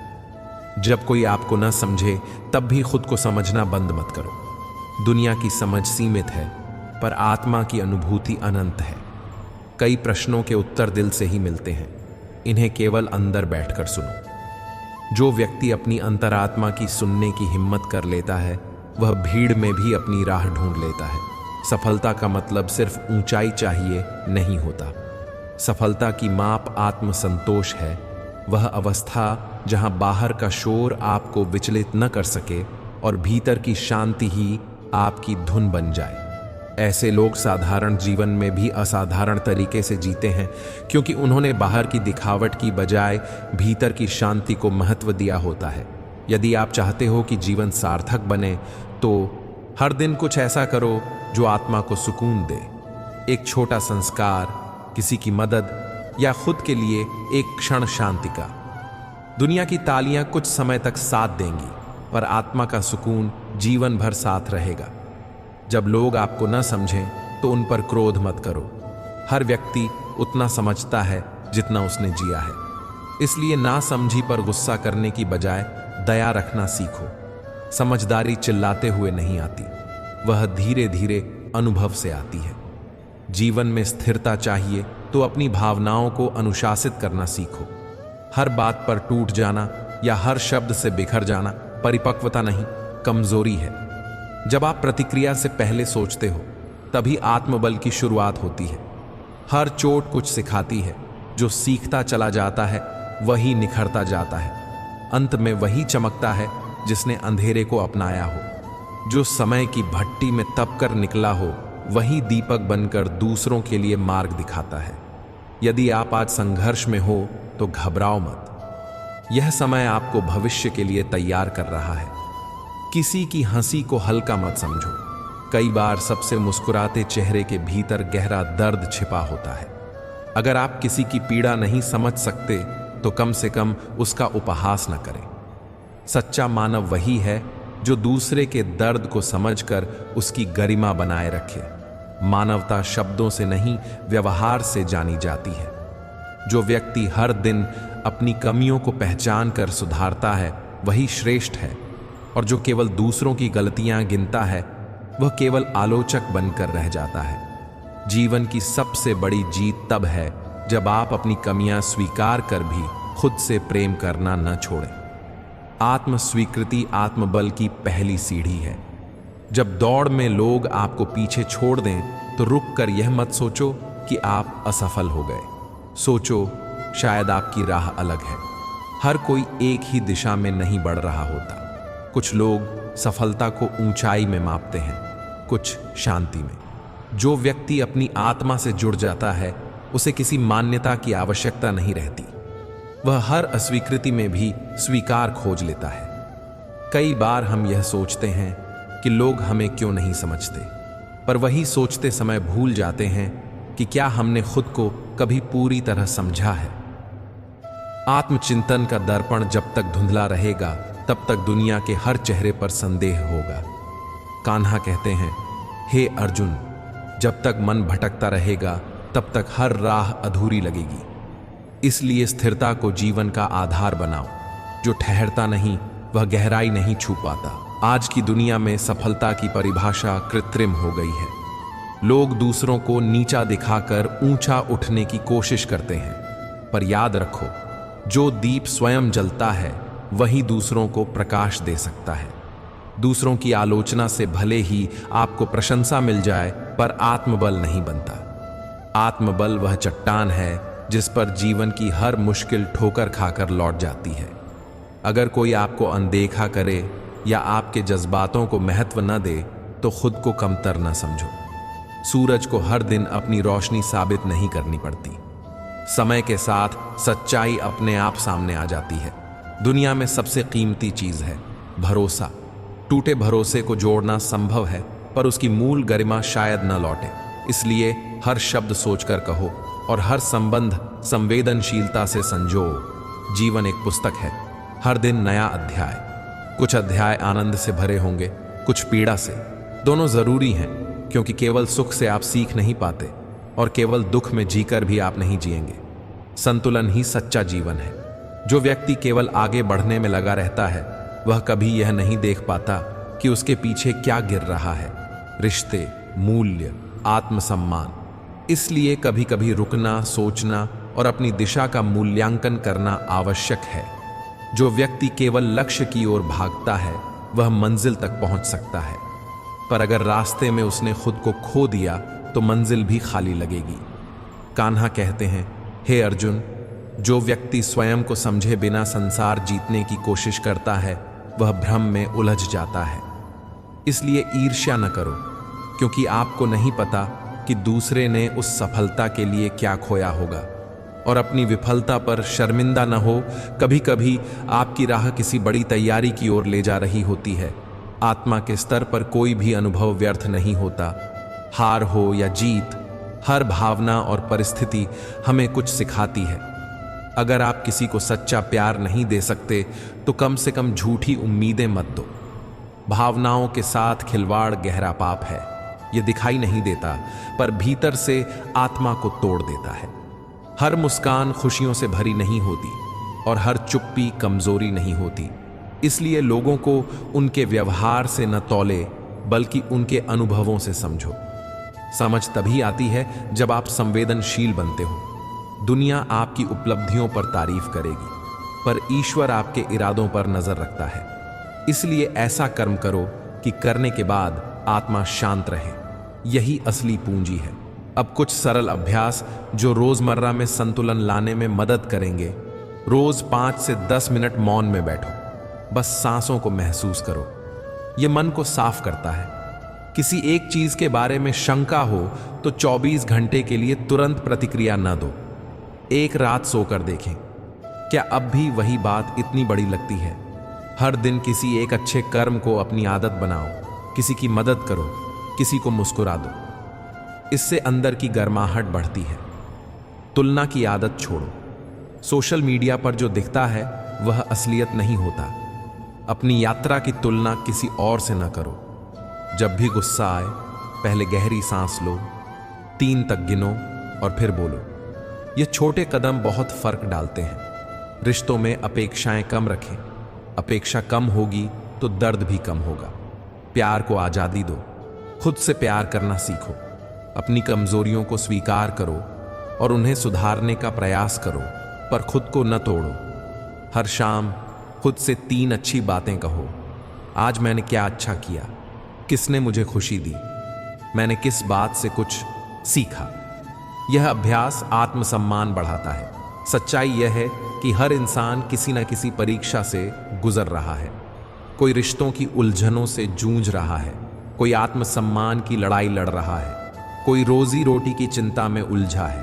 जब कोई आपको न समझे तब भी खुद को समझना बंद मत करो। दुनिया की समझ सीमित है, पर आत्मा की अनुभूति अनंत है। कई प्रश्नों के उत्तर दिल से ही मिलते हैं, इन्हें केवल अंदर बैठकर सुनो। जो व्यक्ति अपनी अंतरात्मा की सुनने की हिम्मत कर लेता है, वह भीड़ में भी अपनी राह ढूंढ लेता है। सफलता का मतलब सिर्फ ऊंचाई चाहिए नहीं होता। सफलता की माप आत्मसंतोष है, वह अवस्था जहां बाहर का शोर आपको विचलित न कर सके और भीतर की शांति ही आपकी धुन बन जाए। ऐसे लोग साधारण जीवन में भी असाधारण तरीके से जीते हैं, क्योंकि उन्होंने बाहर की दिखावट की बजाय भीतर की शांति को महत्व दिया होता है। यदि आप चाहते हो कि जीवन सार्थक बने, तो हर दिन कुछ ऐसा करो जो आत्मा को सुकून दे। एक छोटा संस्कार, किसी की मदद या खुद के लिए एक क्षण शांति का। दुनिया की तालियां कुछ समय तक साथ देंगी, पर आत्मा का सुकून जीवन भर साथ रहेगा। जब लोग आपको न समझें तो उन पर क्रोध मत करो। हर व्यक्ति उतना समझता है जितना उसने जिया है, इसलिए ना समझी पर गुस्सा करने की बजाय दया रखना सीखो। समझदारी चिल्लाते हुए नहीं आती, वह धीरे धीरे अनुभव से आती है। जीवन में स्थिरता चाहिए तो अपनी भावनाओं को अनुशासित करना सीखो। हर बात पर टूट जाना या हर शब्द से बिखर जाना परिपक्वता नहीं, कमजोरी है। जब आप प्रतिक्रिया से पहले सोचते हो, तभी आत्मबल की शुरुआत होती है। हर चोट कुछ सिखाती है। जो सीखता चला जाता है वही निखरता जाता है। अंत में वही चमकता है जिसने अंधेरे को अपनाया हो। जो समय की भट्टी में तप कर निकला हो, वही दीपक बनकर दूसरों के लिए मार्ग दिखाता है। यदि आप आज संघर्ष में हो तो घबराओ मत। यह समय आपको भविष्य के लिए तैयार कर रहा है। किसी की हंसी को हल्का मत समझो। कई बार सबसे मुस्कुराते चेहरे के भीतर गहरा दर्द छिपा होता है। अगर आप किसी की पीड़ा नहीं समझ सकते तो कम से कम उसका उपहास न करें। सच्चा मानव वही है जो दूसरे के दर्द को समझकर उसकी गरिमा बनाए रखे। मानवता शब्दों से नहीं, व्यवहार से जानी जाती है। जो व्यक्ति हर दिन अपनी कमियों को पहचान कर सुधारता है, वही श्रेष्ठ है। और जो केवल दूसरों की गलतियां गिनता है, वह केवल आलोचक बनकर रह जाता है। जीवन की सबसे बड़ी जीत तब है जब आप अपनी कमियां स्वीकार कर भी खुद से प्रेम करना न छोड़ें। आत्म स्वीकृति आत्मबल की पहली सीढ़ी है। जब दौड़ में लोग आपको पीछे छोड़ दें तो रुक कर यह मत सोचो कि आप असफल हो गए। सोचो, शायद आपकी राह अलग है। हर कोई एक ही दिशा में नहीं बढ़ रहा होता। कुछ लोग सफलता को ऊंचाई में मापते हैं, कुछ शांति में। जो व्यक्ति अपनी आत्मा से जुड़ जाता है, उसे किसी मान्यता की आवश्यकता नहीं रहती। वह हर अस्वीकृति में भी स्वीकार खोज लेता है। कई बार हम यह सोचते हैं कि लोग हमें क्यों नहीं समझते, पर वही सोचते समय भूल जाते हैं कि क्या हमने खुद को कभी पूरी तरह समझा है। आत्मचिंतन का दर्पण जब तक धुंधला रहेगा, तब तक दुनिया के हर चेहरे पर संदेह होगा। कान्हा कहते हैं, हे अर्जुन, जब तक मन भटकता रहेगा तब तक हर राह अधूरी लगेगी। इसलिए स्थिरता को जीवन का आधार बनाओ। जो ठहरता नहीं वह गहराई नहीं छू पाता। आज की दुनिया में सफलता की परिभाषा कृत्रिम हो गई है। लोग दूसरों को नीचा दिखाकर ऊंचा उठने की कोशिश करते हैं, पर याद रखो, जो दीप स्वयं जलता है वही दूसरों को प्रकाश दे सकता है। दूसरों की आलोचना से भले ही आपको प्रशंसा मिल जाए, पर आत्मबल नहीं बनता। आत्मबल वह चट्टान है जिस पर जीवन की हर मुश्किल ठोकर खाकर लौट जाती है। अगर कोई आपको अनदेखा करे या आपके जज्बातों को महत्व न दे, तो खुद को कमतर न समझो। सूरज को हर दिन अपनी रोशनी साबित नहीं करनी पड़ती। समय के साथ सच्चाई अपने आप सामने आ जाती है। दुनिया में सबसे कीमती चीज है भरोसा। टूटे भरोसे को जोड़ना संभव है, पर उसकी मूल गरिमा शायद न लौटे। इसलिए हर शब्द सोचकर कहो और हर संबंध संवेदनशीलता से संजो। जीवन एक पुस्तक है, हर दिन नया अध्याय। कुछ अध्याय आनंद से भरे होंगे, कुछ पीड़ा से। दोनों जरूरी हैं, क्योंकि केवल सुख से आप सीख नहीं पाते और केवल दुख में जीकर भी आप नहीं जिएंगे। संतुलन ही सच्चा जीवन है। जो व्यक्ति केवल आगे बढ़ने में लगा रहता है, वह कभी यह नहीं देख पाता कि उसके पीछे क्या गिर रहा है। रिश्ते, मूल्य, आत्मसम्मान। इसलिए कभी कभी रुकना, सोचना और अपनी दिशा का मूल्यांकन करना आवश्यक है। जो व्यक्ति केवल लक्ष्य की ओर भागता है वह मंजिल तक पहुंच सकता है, पर अगर रास्ते में उसने खुद को खो दिया तो मंजिल भी खाली लगेगी। कान्हा कहते हैं, हे अर्जुन, जो व्यक्ति स्वयं को समझे बिना संसार जीतने की कोशिश करता है वह भ्रम में उलझ जाता है। इसलिए ईर्ष्या न करो, क्योंकि आपको नहीं पता कि दूसरे ने उस सफलता के लिए क्या खोया होगा। और अपनी विफलता पर शर्मिंदा न हो। कभी कभी आपकी राह किसी बड़ी तैयारी की ओर ले जा रही होती है। आत्मा के स्तर पर कोई भी अनुभव व्यर्थ नहीं होता। हार हो या जीत, हर भावना और परिस्थिति हमें कुछ सिखाती है। अगर आप किसी को सच्चा प्यार नहीं दे सकते तो कम से कम झूठी उम्मीदें मत दो। भावनाओं के साथ खिलवाड़ गहरा पाप है। यह दिखाई नहीं देता, पर भीतर से आत्मा को तोड़ देता है। हर मुस्कान खुशियों से भरी नहीं होती और हर चुप्पी कमजोरी नहीं होती। इसलिए लोगों को उनके व्यवहार से न तौले, बल्कि उनके अनुभवों से समझो। समझ तभी आती है जब आप संवेदनशील बनते हो। दुनिया आपकी उपलब्धियों पर तारीफ करेगी, पर ईश्वर आपके इरादों पर नजर रखता है। इसलिए ऐसा कर्म करो कि करने के बाद आत्मा शांत रहे। यही असली पूंजी है। अब कुछ सरल अभ्यास जो रोजमर्रा में संतुलन लाने में मदद करेंगे। रोज 5 से 10 मिनट मौन में बैठो। बस सांसों को महसूस करो। यह मन को साफ करता है। किसी एक चीज के बारे में शंका हो तो 24 घंटे के लिए तुरंत प्रतिक्रिया न दो। एक रात सोकर देखें, क्या अब भी वही बात इतनी बड़ी लगती है। हर दिन किसी एक अच्छे कर्म को अपनी आदत बनाओ। किसी की मदद करो, किसी को मुस्कुरा दो। इससे अंदर की गर्माहट बढ़ती है। तुलना की आदत छोड़ो। सोशल मीडिया पर जो दिखता है वह असलियत नहीं होता। अपनी यात्रा की तुलना किसी और से न करो। जब भी गुस्सा आए, पहले गहरी सांस लो, 3 तक गिनो और फिर बोलो। ये छोटे कदम बहुत फर्क डालते हैं। रिश्तों में अपेक्षाएं कम रखें। अपेक्षा कम होगी तो दर्द भी कम होगा। प्यार को आजादी दो। खुद से प्यार करना सीखो। अपनी कमजोरियों को स्वीकार करो और उन्हें सुधारने का प्रयास करो, पर खुद को न तोड़ो। हर शाम खुद से 3 अच्छी बातें कहो। आज मैंने क्या अच्छा किया, किसने मुझे खुशी दी, मैंने किस बात से कुछ सीखा। यह अभ्यास आत्मसम्मान बढ़ाता है। सच्चाई यह है कि हर इंसान किसी न किसी परीक्षा से गुजर रहा है। कोई रिश्तों की उलझनों से जूझ रहा है, कोई आत्मसम्मान की लड़ाई लड़ रहा है, कोई रोजी रोटी की चिंता में उलझा है।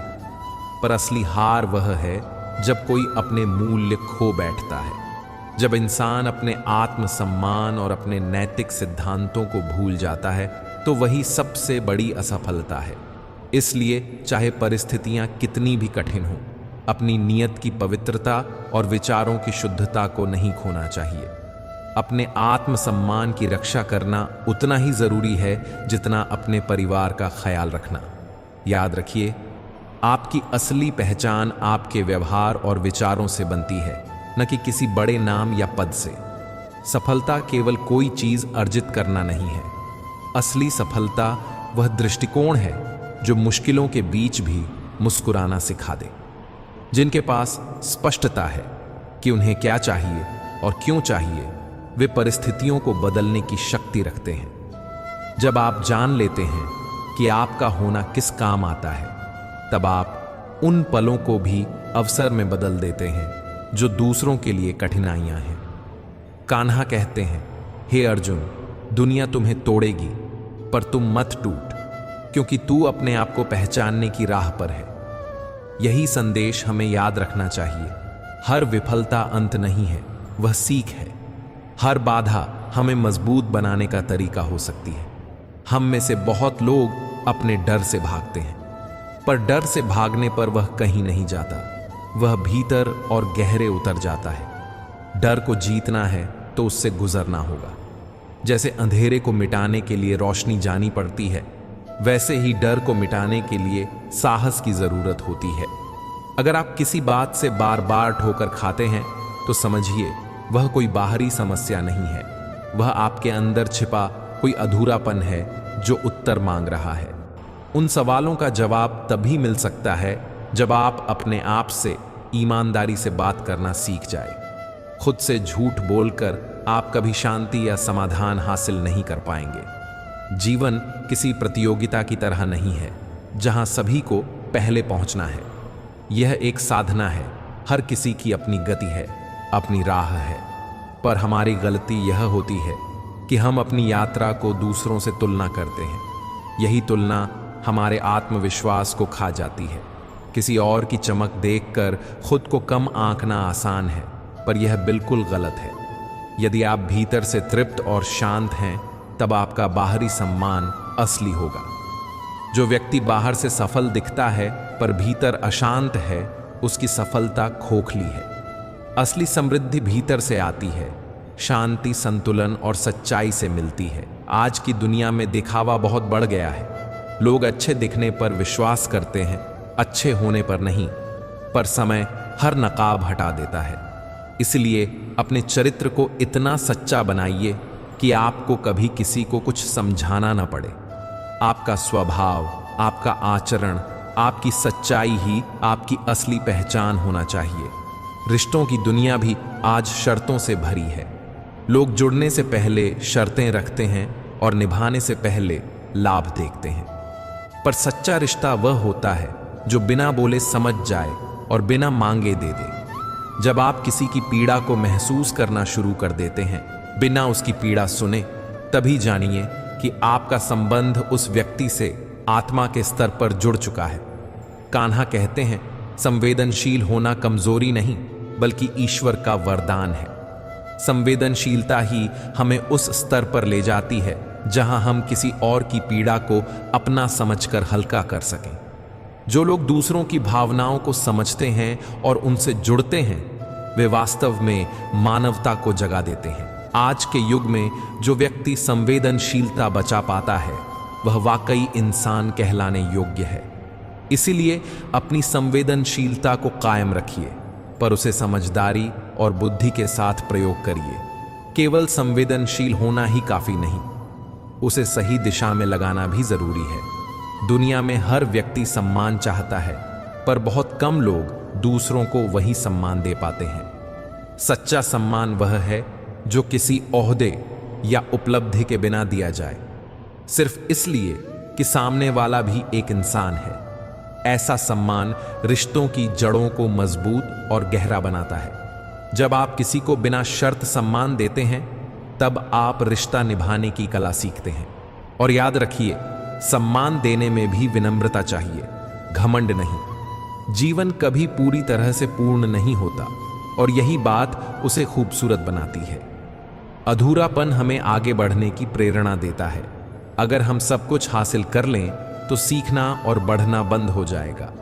पर असली हार वह है जब कोई अपने मूल्य खो बैठता है। जब इंसान अपने आत्मसम्मान और अपने नैतिक सिद्धांतों को भूल जाता है तो वही सबसे बड़ी असफलता है। इसलिए चाहे परिस्थितियां कितनी भी कठिन हों, अपनी नीयत की पवित्रता और विचारों की शुद्धता को नहीं खोना चाहिए। अपने आत्मसम्मान की रक्षा करना उतना ही जरूरी है जितना अपने परिवार का ख्याल रखना। याद रखिए, आपकी असली पहचान आपके व्यवहार और विचारों से बनती है, न कि किसी बड़े नाम या पद से। सफलता केवल कोई चीज अर्जित करना नहीं है। असली सफलता वह दृष्टिकोण है जो मुश्किलों के बीच भी मुस्कुराना सिखा दे। जिनके पास स्पष्टता है कि उन्हें क्या चाहिए और क्यों चाहिए, वे परिस्थितियों को बदलने की शक्ति रखते हैं। जब आप जान लेते हैं कि आपका होना किस काम आता है, तब आप उन पलों को भी अवसर में बदल देते हैं जो दूसरों के लिए कठिनाइयां हैं। कान्हा कहते हैं, हे अर्जुन, दुनिया तुम्हें तोड़ेगी पर तुम मत टूट, क्योंकि तू अपने आप को पहचानने की राह पर है। यही संदेश हमें याद रखना चाहिए। हर विफलता अंत नहीं है, वह सीख है। हर बाधा हमें मजबूत बनाने का तरीका हो सकती है। हम में से बहुत लोग अपने डर से भागते हैं, पर डर से भागने पर वह कहीं नहीं जाता। वह भीतर और गहरे उतर जाता है। डर को जीतना है तो उससे गुजरना होगा। जैसे अंधेरे को मिटाने के लिए रोशनी जानी पड़ती है, वैसे ही डर को मिटाने के लिए साहस की जरूरत होती है। अगर आप किसी बात से बार बार ठोकर खाते हैं तो समझिए वह कोई बाहरी समस्या नहीं है। वह आपके अंदर छिपा कोई अधूरापन है जो उत्तर मांग रहा है। उन सवालों का जवाब तभी मिल सकता है जब आप अपने आप से ईमानदारी से बात करना सीख जाए। खुद से झूठ बोलकर आप कभी शांति या समाधान हासिल नहीं कर पाएंगे। जीवन किसी प्रतियोगिता की तरह नहीं है जहां सभी को पहले पहुंचना है। यह एक साधना है, हर किसी की अपनी गति है, अपनी राह है। पर हमारी गलती यह होती है कि हम अपनी यात्रा को दूसरों से तुलना करते हैं। यही तुलना हमारे आत्मविश्वास को खा जाती है। किसी और की चमक देखकर खुद को कम आंकना आसान है, पर यह बिल्कुल गलत है। यदि आप भीतर से तृप्त और शांत हैं, तब आपका बाहरी सम्मान असली होगा। जो व्यक्ति बाहर से सफल दिखता है पर भीतर अशांत है, उसकी सफलता खोखली है। असली समृद्धि भीतर से आती है, शांति, संतुलन और सच्चाई से मिलती है। आज की दुनिया में दिखावा बहुत बढ़ गया है। लोग अच्छे दिखने पर विश्वास करते हैं, अच्छे होने पर नहीं। पर समय हर नकाब हटा देता है। इसलिए अपने चरित्र को इतना सच्चा बनाइए कि आपको कभी किसी को कुछ समझाना ना पड़े। आपका स्वभाव, आपका आचरण, आपकी सच्चाई ही आपकी असली पहचान होना चाहिए। रिश्तों की दुनिया भी आज शर्तों से भरी है। लोग जुड़ने से पहले शर्तें रखते हैं और निभाने से पहले लाभ देखते हैं। पर सच्चा रिश्ता वह होता है जो बिना बोले समझ जाए और बिना मांगे दे दे। जब आप किसी की पीड़ा को महसूस करना शुरू कर देते हैं बिना उसकी पीड़ा सुने, तभी जानिए कि आपका संबंध उस व्यक्ति से आत्मा के स्तर पर जुड़ चुका है। कान्हा कहते हैं, संवेदनशील होना कमजोरी नहीं बल्कि ईश्वर का वरदान है। संवेदनशीलता ही हमें उस स्तर पर ले जाती है जहां हम किसी और की पीड़ा को अपना समझकर हल्का कर सकें। जो लोग दूसरों की भावनाओं को समझते हैं और उनसे जुड़ते हैं, वे वास्तव में मानवता को जगा देते हैं। आज के युग में जो व्यक्ति संवेदनशीलता बचा पाता है, वह वाकई इंसान कहलाने योग्य है। इसीलिए अपनी संवेदनशीलता को कायम रखिए, पर उसे समझदारी और बुद्धि के साथ प्रयोग करिए। केवल संवेदनशील होना ही काफी नहीं, उसे सही दिशा में लगाना भी जरूरी है। दुनिया में हर व्यक्ति सम्मान चाहता है, पर बहुत कम लोग दूसरों को वही सम्मान दे पाते हैं। सच्चा सम्मान वह है जो किसी ओहदे या उपलब्धि के बिना दिया जाए, सिर्फ इसलिए कि सामने वाला भी एक इंसान है। ऐसा सम्मान रिश्तों की जड़ों को मजबूत और गहरा बनाता है। जब आप किसी को बिना शर्त सम्मान देते हैं, तब आप रिश्ता निभाने की कला सीखते हैं। और याद रखिए, सम्मान देने में भी विनम्रता चाहिए, घमंड नहीं। जीवन कभी पूरी तरह से पूर्ण नहीं होता और यही बात उसे खूबसूरत बनाती है। अधूरापन हमें आगे बढ़ने की प्रेरणा देता है। अगर हम सब कुछ हासिल कर लें तो सीखना और बढ़ना बंद हो जाएगा।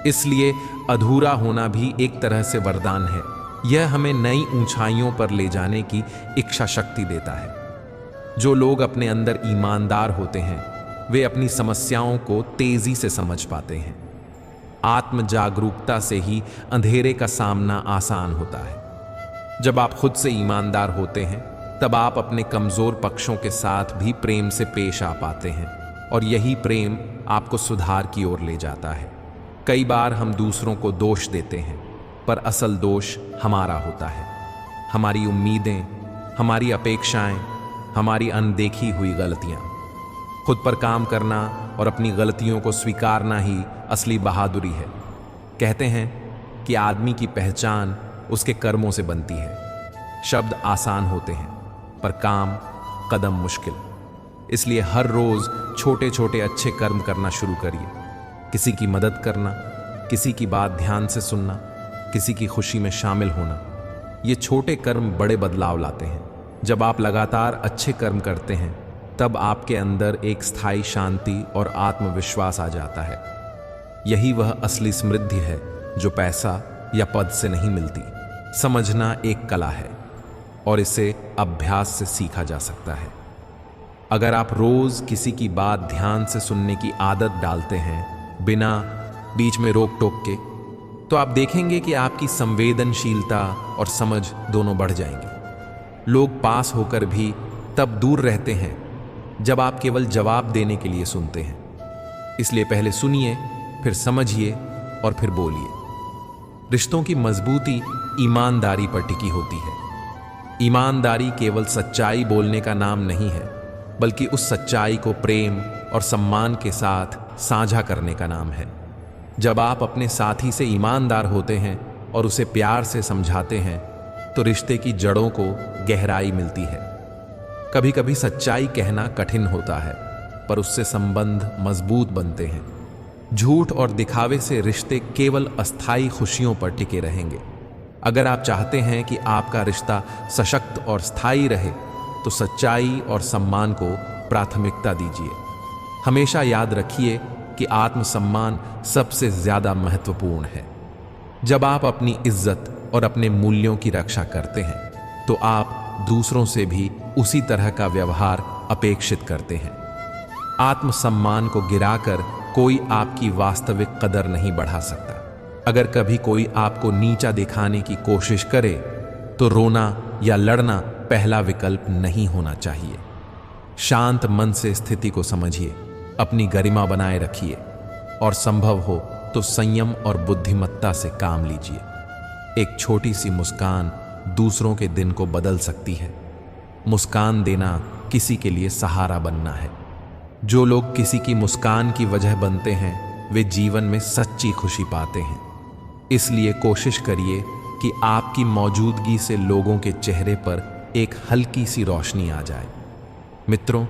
इसलिए अधूरा होना भी एक तरह से वरदान है। यह हमें नई ऊंचाइयों पर ले जाने की इच्छा शक्ति देता है। जो लोग अपने अंदर ईमानदार होते हैं, वे अपनी समस्याओं को तेजी से समझ पाते हैं। आत्म जागरूकता से ही अंधेरे का सामना आसान होता है। जब आप खुद से ईमानदार होते हैं, तब आप अपने कमजोर पक्षों के साथ भी प्रेम से पेश आ पाते हैं और यही प्रेम आपको सुधार की ओर ले जाता है। कई बार हम दूसरों को दोष देते हैं, पर असल दोष हमारा होता है। हमारी उम्मीदें, हमारी अपेक्षाएं, हमारी अनदेखी हुई गलतियां। खुद पर काम करना और अपनी गलतियों को स्वीकारना ही असली बहादुरी है। कहते हैं कि आदमी की पहचान उसके कर्मों से बनती है। शब्द आसान होते हैं, पर काम कदम मुश्किल। इसलिए हर रोज छोटे छोटे अच्छे कर्म करना शुरू करिए। किसी की मदद करना, किसी की बात ध्यान से सुनना, किसी की खुशी में शामिल होना, ये छोटे कर्म बड़े बदलाव लाते हैं। जब आप लगातार अच्छे कर्म करते हैं, तब आपके अंदर एक स्थायी शांति और आत्मविश्वास आ जाता है। यही वह असली समृद्धि है जो पैसा या पद से नहीं मिलती। समझना एक कला है और इसे अभ्यास से सीखा जा सकता है। अगर आप रोज किसी की बात ध्यान से सुनने की आदत डालते हैं, बिना बीच में रोक टोक के, तो आप देखेंगे कि आपकी संवेदनशीलता और समझ दोनों बढ़ जाएंगे। लोग पास होकर भी तब दूर रहते हैं जब आप केवल जवाब देने के लिए सुनते हैं। इसलिए पहले सुनिए, फिर समझिए और फिर बोलिए। रिश्तों की मजबूती ईमानदारी पर टिकी होती है। ईमानदारी केवल सच्चाई बोलने का नाम नहीं है, बल्कि उस सच्चाई को प्रेम और सम्मान के साथ साझा करने का नाम है। जब आप अपने साथी से ईमानदार होते हैं और उसे प्यार से समझाते हैं, तो रिश्ते की जड़ों को गहराई मिलती है। कभी कभी सच्चाई कहना कठिन होता है, पर उससे संबंध मजबूत बनते हैं। झूठ और दिखावे से रिश्ते केवल अस्थायी खुशियों पर टिके रहेंगे। अगर आप चाहते हैं कि आपका रिश्ता सशक्त और स्थायी रहे, तो सच्चाई और सम्मान को प्राथमिकता दीजिए। हमेशा याद रखिए कि आत्मसम्मान सबसे ज्यादा महत्वपूर्ण है। जब आप अपनी इज्जत और अपने मूल्यों की रक्षा करते हैं, तो आप दूसरों से भी उसी तरह का व्यवहार अपेक्षित करते हैं। आत्मसम्मान को गिराकर कोई आपकी वास्तविक कदर नहीं बढ़ा सकता। अगर कभी कोई आपको नीचा दिखाने की कोशिश करे, तो रोना या लड़ना पहला विकल्प नहीं होना चाहिए। शांत मन से स्थिति को समझिए, अपनी गरिमा बनाए रखिए और संभव हो तो संयम और बुद्धिमत्ता से काम लीजिए। एक छोटी सी मुस्कान दूसरों के दिन को बदल सकती है। मुस्कान देना किसी के लिए सहारा बनना है। जो लोग किसी की मुस्कान की वजह बनते हैं, वे जीवन में सच्ची खुशी पाते हैं। इसलिए कोशिश करिए कि आपकी मौजूदगी से लोगों के चेहरे पर एक हल्की सी रोशनी आ जाए। मित्रों,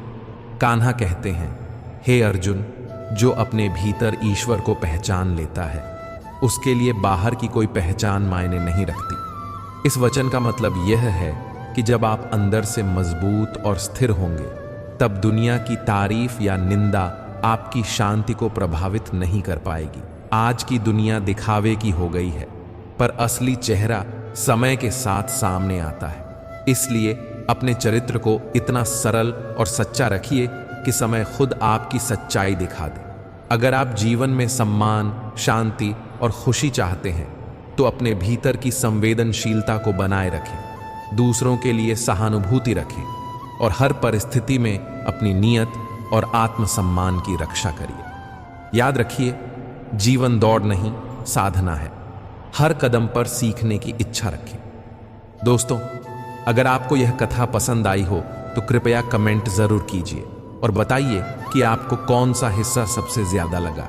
कान्हा कहते हैं, हे अर्जुन, जो अपने भीतर ईश्वर को पहचान लेता है, उसके लिए बाहर की कोई पहचान मायने नहीं रखती। इस वचन का मतलब यह है कि जब आप अंदर से मजबूत और स्थिर होंगे, तब दुनिया की तारीफ या निंदा आपकी शांति को प्रभावित नहीं कर पाएगी। आज की दुनिया दिखावे की हो गई है, पर असली चेहरा समय के साथ सामने आता है। इसलिए अपने चरित्र को इतना सरल और सच्चा रखिए कि समय खुद आपकी सच्चाई दिखा दे। अगर आप जीवन में सम्मान, शांति और खुशी चाहते हैं, तो अपने भीतर की संवेदनशीलता को बनाए रखें, दूसरों के लिए सहानुभूति रखें और हर परिस्थिति में अपनी नियत और आत्मसम्मान की रक्षा करिए। याद रखिए, जीवन दौड़ नहीं, साधना है। हर कदम पर सीखने की इच्छा रखें। दोस्तों, अगर आपको यह कथा पसंद आई हो, तो कृपया कमेंट जरूर कीजिए और बताइए कि आपको कौन सा हिस्सा सबसे ज्यादा लगा।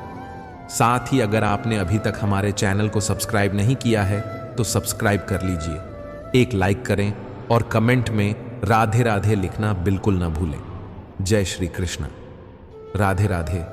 साथ ही अगर आपने अभी तक हमारे चैनल को सब्सक्राइब नहीं किया है, तो सब्सक्राइब कर लीजिए, एक लाइक करें और कमेंट में राधे राधे लिखना बिल्कुल न भूलें। जय श्री कृष्ण। राधे राधे।